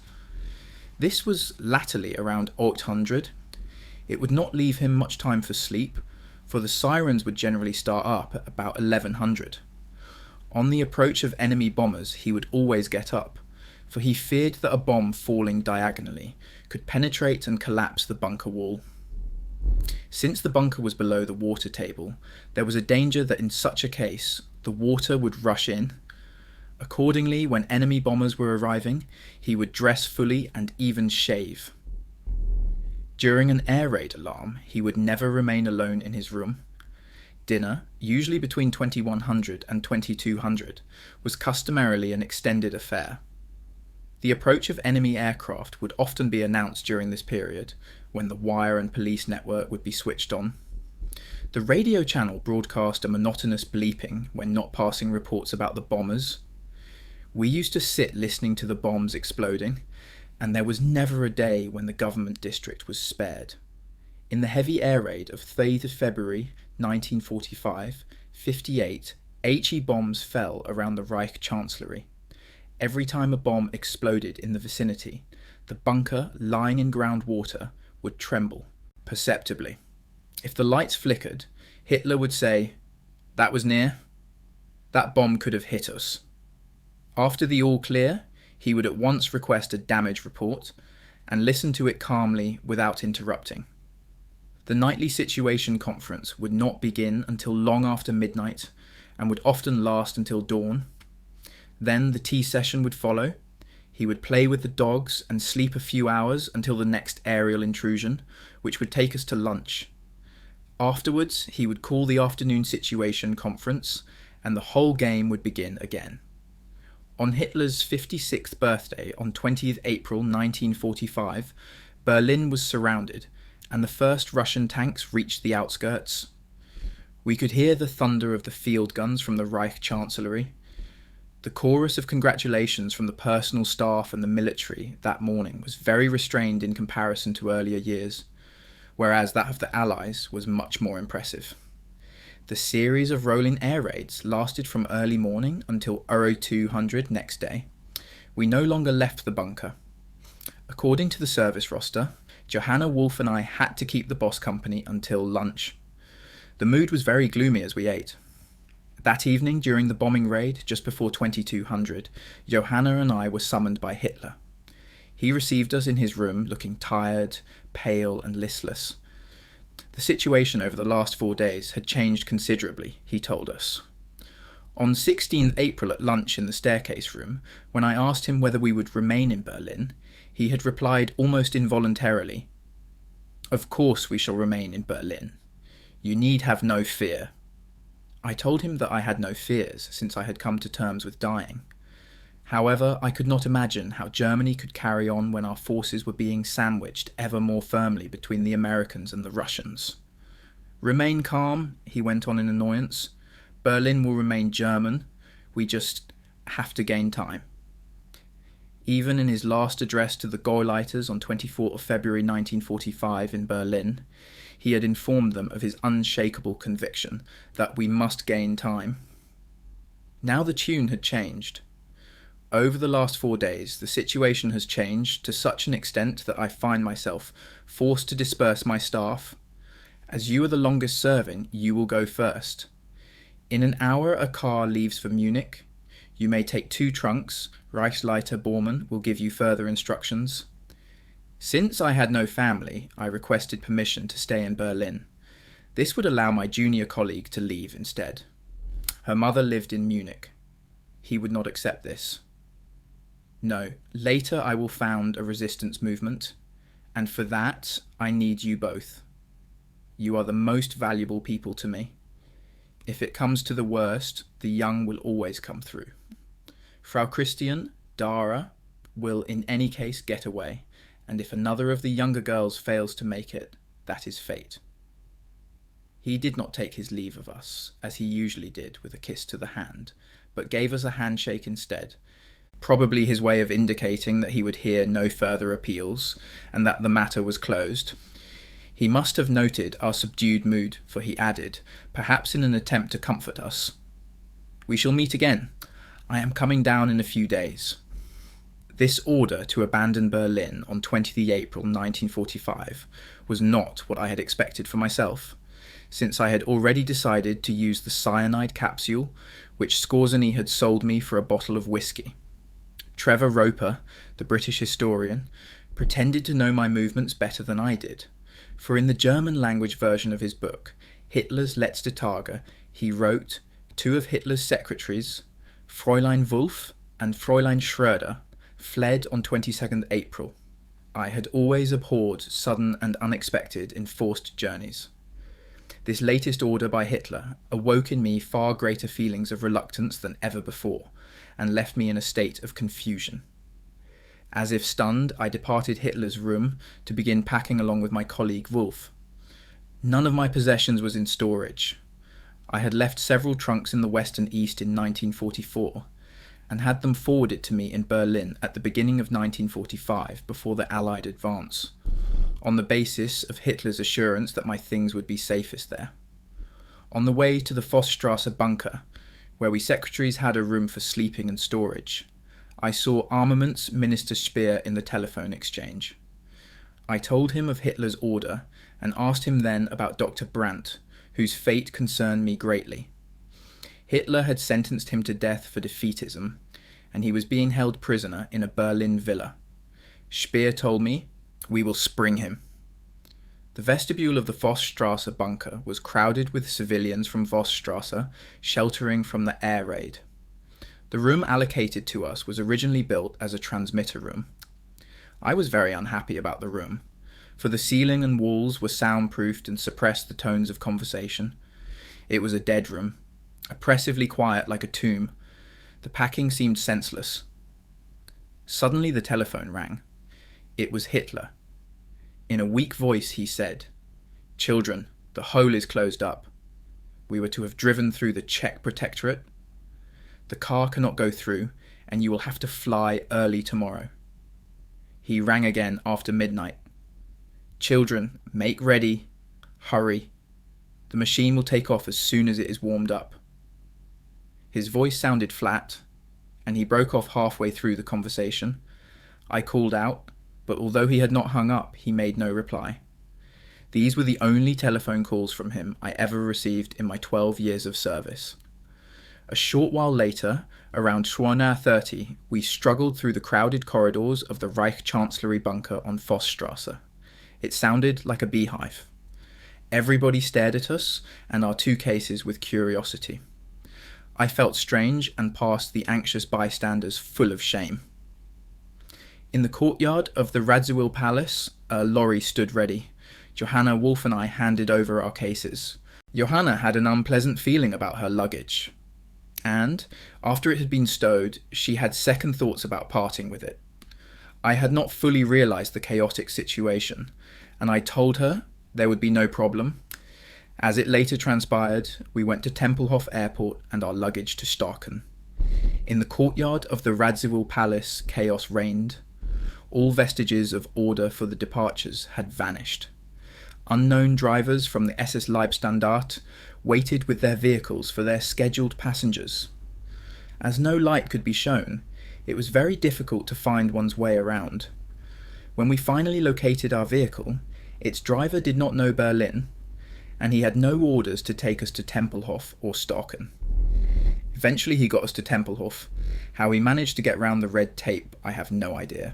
This was latterly around 800. It would not leave him much time for sleep, for the sirens would generally start up at about 1100. On the approach of enemy bombers he would always get up, for he feared that a bomb falling diagonally could penetrate and collapse the bunker wall. Since the bunker was below the water table, there was a danger that in such a case the water would rush in. Accordingly, when enemy bombers were arriving, he would dress fully and even shave. During an air raid alarm, he would never remain alone in his room. Dinner, usually between 2100 and 2200, was customarily an extended affair. The approach of enemy aircraft would often be announced during this period, when the wire and police network would be switched on. The radio channel broadcast a monotonous bleeping when not passing reports about the bombers. We used to sit listening to the bombs exploding, and there was never a day when the government district was spared. In the heavy air raid of 3rd of February 1945, 58 HE bombs fell around the Reich Chancellery. Every time a bomb exploded in the vicinity, the bunker, lying in groundwater, would tremble perceptibly. If the lights flickered, Hitler would say, "That was near. That bomb could have hit us." After the all clear, he would at once request a damage report and listen to it calmly without interrupting. The nightly situation conference would not begin until long after midnight and would often last until dawn. Then the tea session would follow. He would play with the dogs and sleep a few hours until the next aerial intrusion, which would take us to lunch. Afterwards, he would call the afternoon situation conference, and the whole game would begin again. On Hitler's 56th birthday, on 20th April 1945, Berlin was surrounded, and the first Russian tanks reached the outskirts. We could hear the thunder of the field guns from the Reich Chancellery. The chorus of congratulations from the personal staff and the military that morning was very restrained in comparison to earlier years, whereas that of the Allies was much more impressive. The series of rolling air raids lasted from early morning until 0200 next day. We no longer left the bunker. According to the service roster, Johanna, Wolf and I had to keep the boss company until lunch. The mood was very gloomy as we ate. That evening, during the bombing raid, just before 2200, Johanna and I were summoned by Hitler. He received us in his room, looking tired, pale and listless. The situation over the last 4 days had changed considerably, he told us. On 16th April at lunch in the staircase room, when I asked him whether we would remain in Berlin, he had replied almost involuntarily, "Of course we shall remain in Berlin. You need have no fear." I told him that I had no fears, since I had come to terms with dying. However, I could not imagine how Germany could carry on when our forces were being sandwiched ever more firmly between the Americans and the Russians. "Remain calm," he went on in annoyance. "Berlin will remain German. We just have to gain time." Even in his last address to the Gauleiters on 24th of February 1945 in Berlin, he had informed them of his unshakable conviction that we must gain time. Now the tune had changed. Over the last 4 days, the situation has changed to such an extent that I find myself forced to disperse my staff. As you are the longest serving, you will go first. In an hour, a car leaves for Munich. You may take 2 trunks. Reichsleiter Bormann will give you further instructions. Since I had no family, I requested permission to stay in Berlin. This would allow my junior colleague to leave instead. Her mother lived in Munich. He would not accept this. "No, later I will found a resistance movement, and for that I need you both. You are the most valuable people to me. If it comes to the worst, the young will always come through. Frau Christian, Dara, will in any case get away, and if another of the younger girls fails to make it, that is fate." He did not take his leave of us, as he usually did with a kiss to the hand, but gave us a handshake instead, probably his way of indicating that he would hear no further appeals and that the matter was closed. He must have noted our subdued mood, for he added, perhaps in an attempt to comfort us, "We shall meet again. I am coming down in a few days." This order to abandon Berlin on 20 April 1945 was not what I had expected for myself, since I had already decided to use the cyanide capsule which Scorzeny had sold me for a bottle of whiskey. Trevor Roper, the British historian, pretended to know my movements better than I did, for in the German language version of his book, Hitler's Letzte Tage, he wrote, two of Hitler's secretaries, Fräulein Wolf and Fräulein Schröder, fled on 22nd April. I had always abhorred sudden and unexpected enforced journeys. This latest order by Hitler awoke in me far greater feelings of reluctance than ever before, and left me in a state of confusion. As if stunned, I departed Hitler's room to begin packing along with my colleague Wolf. None of my possessions was in storage. I had left several trunks in the West and East in 1944, and had them forwarded to me in Berlin at the beginning of 1945 before the Allied advance, on the basis of Hitler's assurance that my things would be safest there. On the way to the Vossstrasse bunker, where we secretaries had a room for sleeping and storage, I saw Armaments Minister Speer in the telephone exchange. I told him of Hitler's order and asked him then about Dr. Brandt, whose fate concerned me greatly. Hitler had sentenced him to death for defeatism, and he was being held prisoner in a Berlin villa. Speer told me, "We will spring him." The vestibule of the Vossstrasse bunker was crowded with civilians from Vossstrasse sheltering from the air raid. The room allocated to us was originally built as a transmitter room. I was very unhappy about the room, for the ceiling and walls were soundproofed and suppressed the tones of conversation. It was a dead room, oppressively quiet like a tomb. The packing seemed senseless. Suddenly the telephone rang. It was Hitler. In a weak voice he said, "Children, the hole is closed up. We were to have driven through the Czech protectorate. The car cannot go through, and you will have to fly early tomorrow." He rang again after midnight. "Children, make ready. Hurry. The machine will take off as soon as it is warmed up." His voice sounded flat, and he broke off halfway through the conversation. I called out, but although he had not hung up, he made no reply. These were the only telephone calls from him I ever received in my 12 years of service. A short while later, around Schwaner 30, we struggled through the crowded corridors of the Reich Chancellery bunker on Vossstrasse. It sounded like a beehive. Everybody stared at us and our two cases with curiosity. I felt strange and passed the anxious bystanders full of shame. In the courtyard of the Radziwill Palace, a lorry stood ready. Johanna, Wolf and I handed over our cases. Johanna had an unpleasant feeling about her luggage, and, after it had been stowed, she had second thoughts about parting with it. I had not fully realised the chaotic situation, and I told her there would be no problem. As it later transpired, we went to Tempelhof Airport and our luggage to Staaken. In the courtyard of the Radziwill Palace, chaos reigned. All vestiges of order for the departures had vanished. Unknown drivers from the SS Leibstandarte waited with their vehicles for their scheduled passengers. As no light could be shown, it was very difficult to find one's way around. When we finally located our vehicle, its driver did not know Berlin, and he had no orders to take us to Tempelhof or Staaken. Eventually he got us to Tempelhof. How he managed to get round the red tape, I have no idea.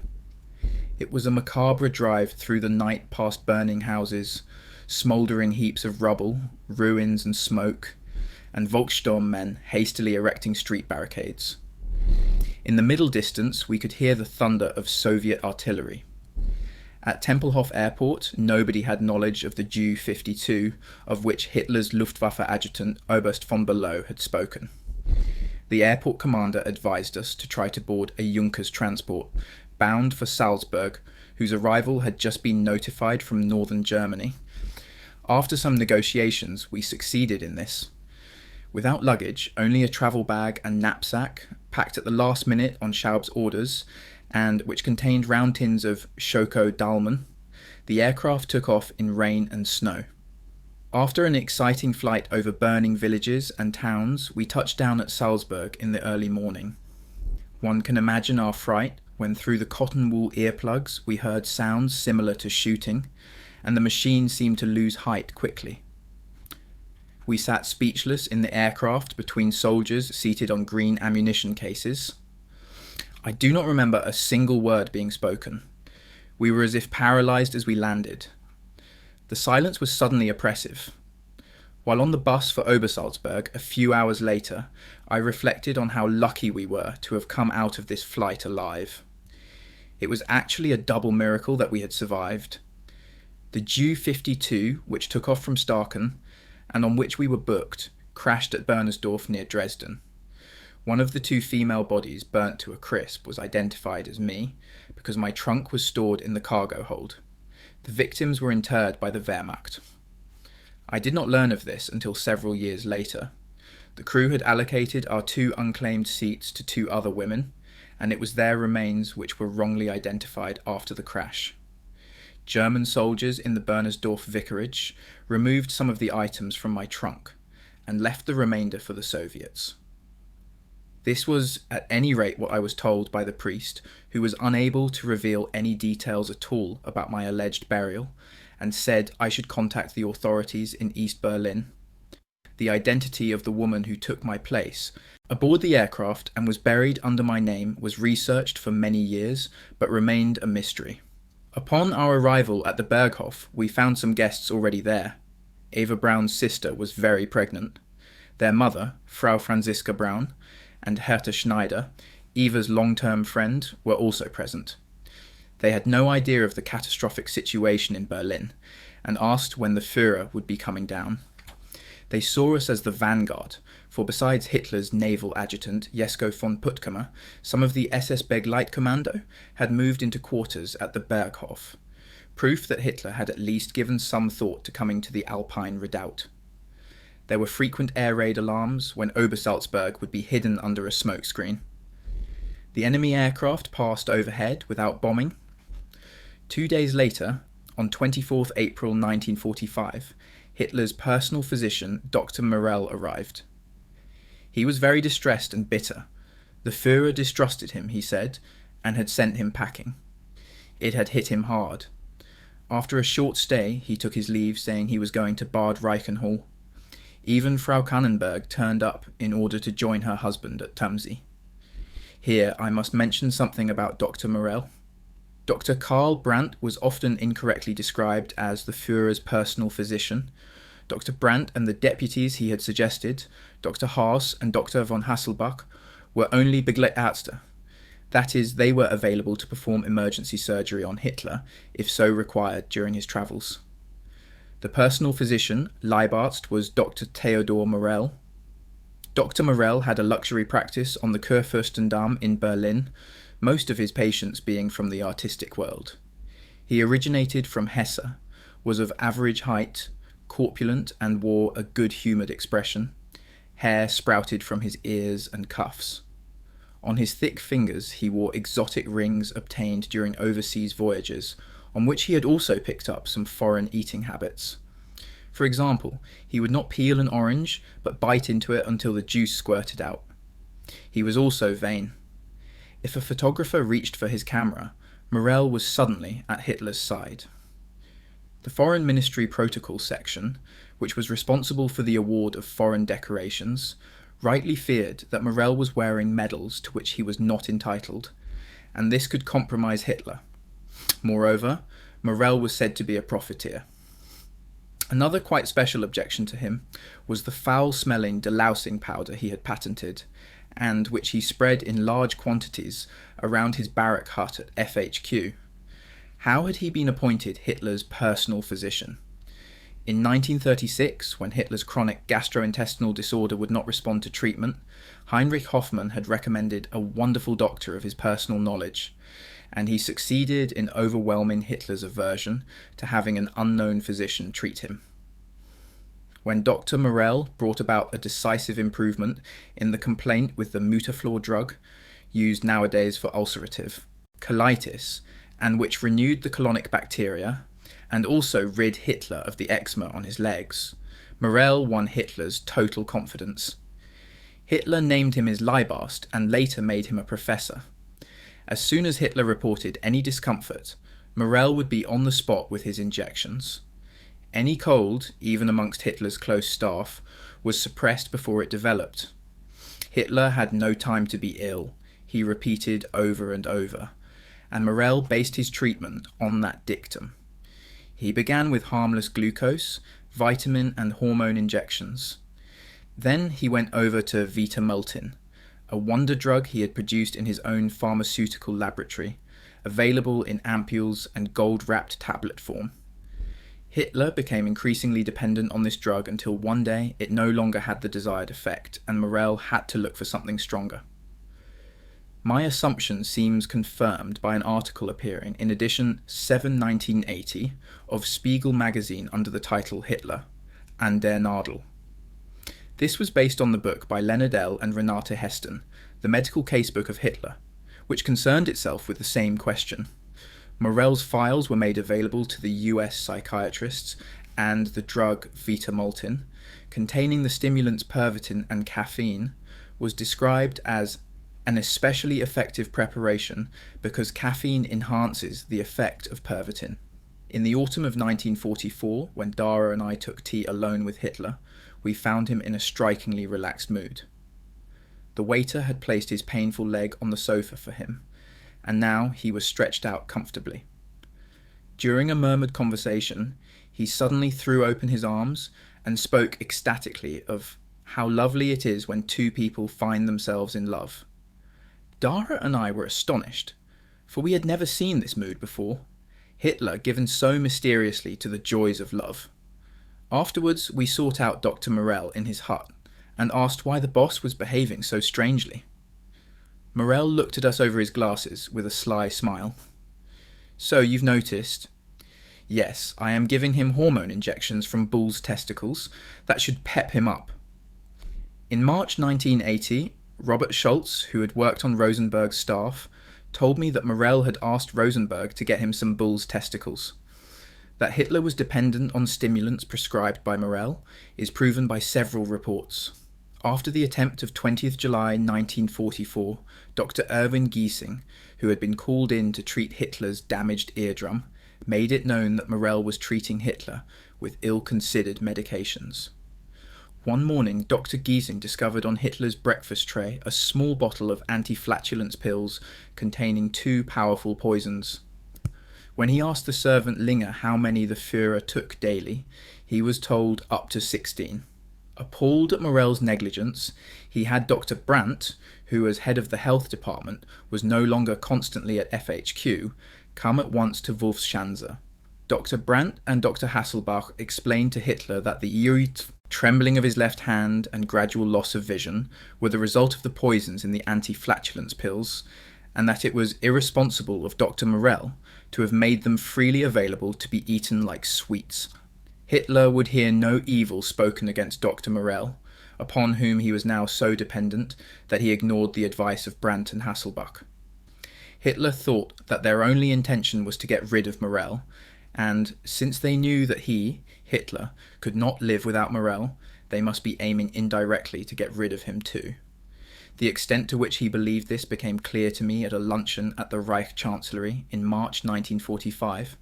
It was a macabre drive through the night past burning houses, smouldering heaps of rubble, ruins and smoke, and Volkssturm men hastily erecting street barricades. In the middle distance we could hear the thunder of Soviet artillery. At Tempelhof Airport, nobody had knowledge of the Ju-52 of which Hitler's Luftwaffe adjutant Oberst von Below had spoken. The airport commander advised us to try to board a Junkers transport bound for Salzburg, whose arrival had just been notified from northern Germany. After some negotiations, we succeeded in this. Without luggage, only a travel bag and knapsack, packed at the last minute on Schaub's orders, and which contained round tins of Schoko Dalman, the aircraft took off in rain and snow. After an exciting flight over burning villages and towns, we touched down at Salzburg in the early morning. One can imagine our fright when through the cotton wool earplugs we heard sounds similar to shooting, and the machine seemed to lose height quickly. We sat speechless in the aircraft between soldiers seated on green ammunition cases. I do not remember a single word being spoken. We were as if paralysed as we landed. The silence was suddenly oppressive. While on the bus for Obersalzberg a few hours later, I reflected on how lucky we were to have come out of this flight alive. It was actually a double miracle that we had survived. The Ju-52, which took off from Starken, and on which we were booked, crashed at Bernersdorf near Dresden. One of the two female bodies, burnt to a crisp, was identified as me, because my trunk was stored in the cargo hold. The victims were interred by the Wehrmacht. I did not learn of this until several years later. The crew had allocated our two unclaimed seats to two other women, and it was their remains which were wrongly identified after the crash. German soldiers in the Bernersdorf vicarage removed some of the items from my trunk, and left the remainder for the Soviets. This was at any rate what I was told by the priest, who was unable to reveal any details at all about my alleged burial, and said I should contact the authorities in East Berlin. The identity of the woman who took my place aboard the aircraft and was buried under my name was researched for many years, but remained a mystery. Upon our arrival at the Berghof, we found some guests already there. Eva Braun's sister was very pregnant. Their mother, Frau Franziska Braun, and Hertha Schneider, Eva's long-term friend, were also present. They had no idea of the catastrophic situation in Berlin, and asked when the Führer would be coming down. They saw us as the vanguard, for besides Hitler's naval adjutant Jesko von Puttkamer, some of the SS Begleitkommando had moved into quarters at the Berghof, proof that Hitler had at least given some thought to coming to the Alpine redoubt. There were frequent air raid alarms when Obersalzberg would be hidden under a smokescreen. The enemy aircraft passed overhead without bombing. 2 days later, on 24th April 1945, Hitler's personal physician, Dr. Morell, arrived. He was very distressed and bitter. The Führer distrusted him, he said, and had sent him packing. It had hit him hard. After a short stay, he took his leave, saying he was going to Bad Reichenhall. Even Frau Kannenberg turned up in order to join her husband at Tamsi. Here I must mention something about Dr. Morell. Dr. Karl Brandt was often incorrectly described as the Führer's personal physician. Dr. Brandt and the deputies he had suggested, Dr. Haas and Dr. von Hasselbach, were only Begleitärzte. That is, they were available to perform emergency surgery on Hitler, if so required during his travels. The personal physician, Leibarzt, was Dr. Theodor Morell. Dr. Morell had a luxury practice on the Kurfürstendamm in Berlin, most of his patients being from the artistic world. He originated from Hesse, was of average height, corpulent, and wore a good-humoured expression. Hair sprouted from his ears and cuffs. On his thick fingers he wore exotic rings obtained during overseas voyages, on which he had also picked up some foreign eating habits. For example, he would not peel an orange, but bite into it until the juice squirted out. He was also vain. If a photographer reached for his camera, Morell was suddenly at Hitler's side. The Foreign Ministry Protocol section, which was responsible for the award of foreign decorations, rightly feared that Morell was wearing medals to which he was not entitled, and this could compromise Hitler. Moreover, Morell was said to be a profiteer. Another quite special objection to him was the foul-smelling delousing powder he had patented, and which he spread in large quantities around his barrack hut at FHQ. How had he been appointed Hitler's personal physician? In 1936, when Hitler's chronic gastrointestinal disorder would not respond to treatment, Heinrich Hoffmann had recommended a wonderful doctor of his personal knowledge, and he succeeded in overwhelming Hitler's aversion to having an unknown physician treat him. when Dr. Morell brought about a decisive improvement in the complaint with the mutaflor drug, used nowadays for ulcerative colitis, and which renewed the colonic bacteria, and also rid Hitler of the eczema on his legs, Morell won Hitler's total confidence. Hitler named him his Leibarzt and later made him a professor. As soon as Hitler reported any discomfort, Morell would be on the spot with his injections. Any cold, even amongst Hitler's close staff, was suppressed before it developed. Hitler had no time to be ill, he repeated over and over, and Morell based his treatment on that dictum. He began with harmless glucose, vitamin and hormone injections. Then he went over to Vitamultin, a wonder drug he had produced in his own pharmaceutical laboratory, available in ampules and gold-wrapped tablet form. Hitler became increasingly dependent on this drug until one day it no longer had the desired effect, and Morell had to look for something stronger. My assumption seems confirmed by an article appearing in edition 7 1980 of Spiegel magazine under the title Hitler, An der Nadel. This was based on the book by Leonard L. and Renate Heston, The Medical Casebook of Hitler, which concerned itself with the same question. Morell's files were made available to the US psychiatrists, and the drug Vitamultin, containing the stimulants Pervitin and caffeine, was described as an especially effective preparation because caffeine enhances the effect of Pervitin. In the autumn of 1944, when Dara and I took tea alone with Hitler, we found him in a strikingly relaxed mood. The waiter had placed his painful leg on the sofa for him, and now he was stretched out comfortably. During a murmured conversation, he suddenly threw open his arms and spoke ecstatically of how lovely it is when two people find themselves in love. Dara and I were astonished, for we had never seen this mood before, Hitler given so mysteriously to the joys of love. Afterwards, we sought out Dr. Morell in his hut and asked why the boss was behaving so strangely. Morell looked at us over his glasses with a sly smile. "So you've noticed?" "Yes, I am giving him hormone injections from bull's testicles. That should pep him up." In March 1980, Robert Schultz, who had worked on Rosenberg's staff, told me that Morell had asked Rosenberg to get him some bull's testicles. That Hitler was dependent on stimulants prescribed by Morell is proven by several reports. After the attempt of 20th July 1944, Dr. Erwin Giesing, who had been called in to treat Hitler's damaged eardrum, made it known that Morell was treating Hitler with ill-considered medications. One morning, Dr. Giesing discovered on Hitler's breakfast tray a small bottle of anti-flatulence pills containing 2 powerful poisons. When he asked the servant Linger how many the Führer took daily, he was told up to 16. Appalled at Morell's negligence, he had Dr. Brandt, who as head of the health department was no longer constantly at FHQ, come at once to Wolfschanze. Dr. Brandt and Dr. Hasselbach explained to Hitler that the trembling of his left hand and gradual loss of vision were the result of the poisons in the anti-flatulence pills, and that it was irresponsible of Dr. Morell to have made them freely available to be eaten like sweets. Hitler would hear no evil spoken against Dr. Morell, upon whom he was now so dependent that he ignored the advice of Brandt and Hasselbach. Hitler thought that their only intention was to get rid of Morell, and since they knew that he, Hitler, could not live without Morell, they must be aiming indirectly to get rid of him too. The extent to which he believed this became clear to me at a luncheon at the Reich Chancellery in March 1945.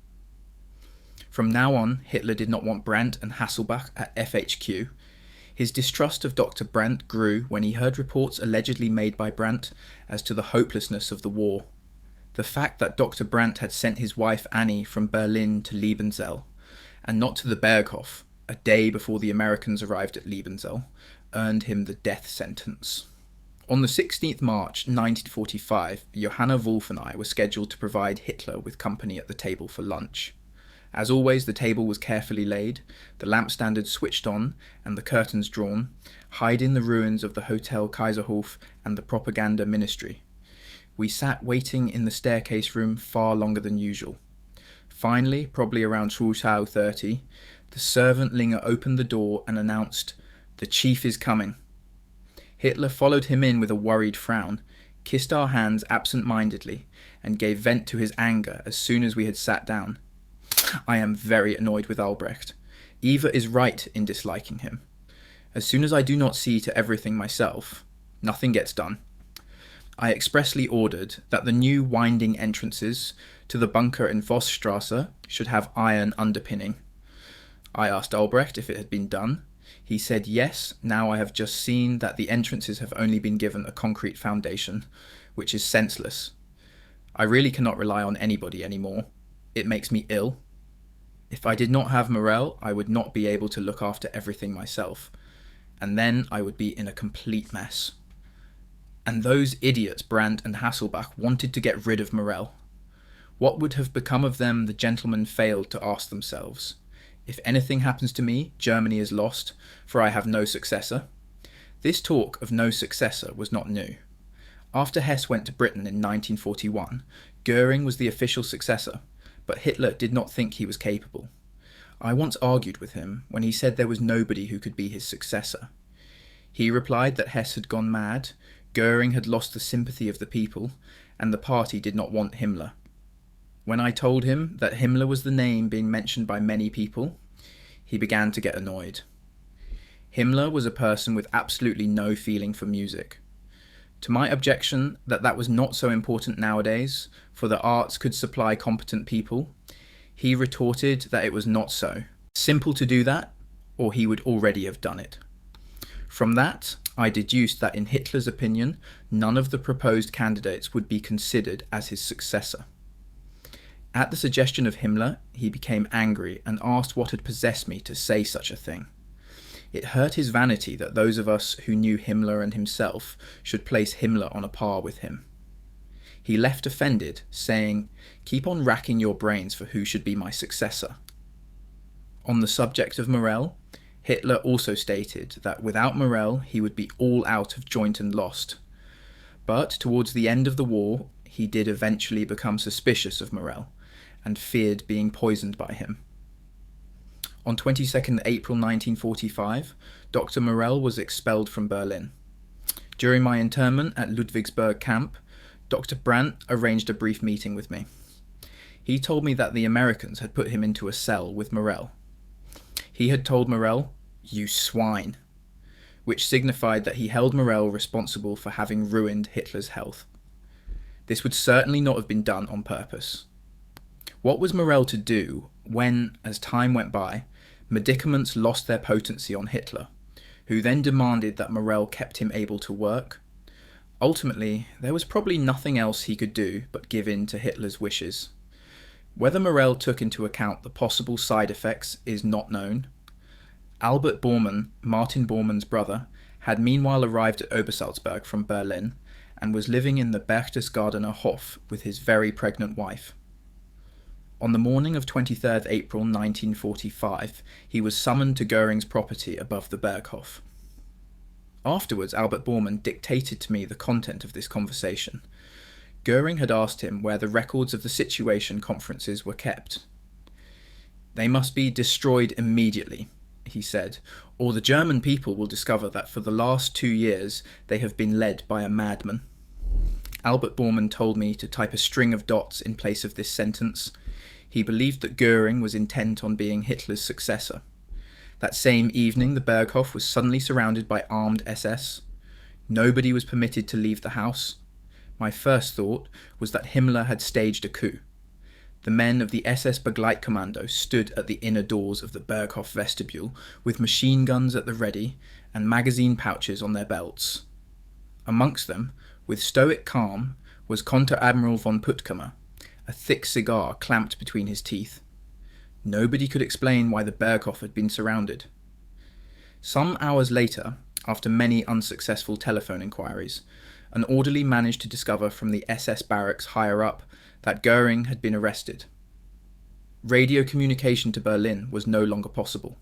From now on, Hitler did not want Brandt and Hasselbach at FHQ. His distrust of Dr. Brandt grew when he heard reports allegedly made by Brandt as to the hopelessness of the war. The fact that Dr. Brandt had sent his wife Annie from Berlin to Liebenzell, and not to the Berghof, a day before the Americans arrived at Liebenzell, earned him the death sentence. On the 16th March 1945, Johanna Wolf and I were scheduled to provide Hitler with company at the table for lunch. As always, the table was carefully laid, the lamp standard switched on, and the curtains drawn, hiding the ruins of the Hotel Kaiserhof and the propaganda ministry. We sat waiting in the staircase room far longer than usual. Finally, probably around 2:30, The servant Linger opened the door and announced, "The chief is coming." Hitler followed him in with a worried frown, kissed our hands absent-mindedly, and gave vent to his anger as soon as we had sat down. I am very annoyed with Albrecht. Eva is right in disliking him. As soon as I do not see to everything myself, nothing gets done. I expressly ordered that the new winding entrances to the bunker in Vossstrasse should have iron underpinning. I asked Albrecht if it had been done. He said yes, now I have just seen that the entrances have only been given a concrete foundation, which is senseless. I really cannot rely on anybody anymore. It makes me ill. If I did not have Morel, I would not be able to look after everything myself, and then I would be in a complete mess. And those idiots Brandt and Hasselbach wanted to get rid of Morel. What would have become of them the gentlemen failed to ask themselves. If anything happens to me, Germany is lost, for I have no successor. This talk of no successor was not new. After Hess went to Britain in 1941, Goering was the official successor, but Hitler did not think he was capable. I once argued with him when he said there was nobody who could be his successor. He replied that Hess had gone mad, Goering had lost the sympathy of the people, and the party did not want Himmler. When I told him that Himmler was the name being mentioned by many people, he began to get annoyed. Himmler was a person with absolutely no feeling for music. To my objection that was not so important nowadays, for the arts could supply competent people, he retorted that it was not so. Simple to do that, or he would already have done it. From that, I deduced that in Hitler's opinion, none of the proposed candidates would be considered as his successor. At the suggestion of Himmler, he became angry and asked what had possessed me to say such a thing. It hurt his vanity that those of us who knew Himmler and himself should place Himmler on a par with him. He left offended, saying, "Keep on racking your brains for who should be my successor." On the subject of Morel, Hitler also stated that without Morel he would be all out of joint and lost. But towards the end of the war, he did eventually become suspicious of Morel, and feared being poisoned by him. On 22nd April 1945, Dr. Morel was expelled from Berlin. During my internment at Ludwigsburg camp, Dr. Brandt arranged a brief meeting with me. He told me that the Americans had put him into a cell with Morel. He had told Morel, "You swine," which signified that he held Morel responsible for having ruined Hitler's health. This would certainly not have been done on purpose. What was Morel to do when, as time went by, medicaments lost their potency on Hitler, who then demanded that Morel kept him able to work? Ultimately, there was probably nothing else he could do but give in to Hitler's wishes. Whether Morel took into account the possible side effects is not known. Albert Bormann, Martin Bormann's brother, had meanwhile arrived at Obersalzberg from Berlin and was living in the Berchtesgadener Hof with his very pregnant wife. On the morning of 23rd April 1945, he was summoned to Goering's property above the Berghof. Afterwards, Albert Bormann dictated to me the content of this conversation. Goering had asked him where the records of the situation conferences were kept. "They must be destroyed immediately," he said, "or the German people will discover that for the last 2 years they have been led by a madman." Albert Bormann told me to type a string of dots in place of this sentence. He believed that Goering was intent on being Hitler's successor. That same evening, the Berghof was suddenly surrounded by armed SS. Nobody was permitted to leave the house. My first thought was that Himmler had staged a coup. The men of the SS Begleitkommando stood at the inner doors of the Berghof vestibule with machine guns at the ready and magazine pouches on their belts. Amongst them, with stoic calm, was Konter-Admiral von Puttkamer, a thick cigar clamped between his teeth. Nobody could explain why the Berghof had been surrounded. Some hours later, after many unsuccessful telephone inquiries, an orderly managed to discover from the SS barracks higher up that Goering had been arrested. Radio communication to Berlin was no longer possible.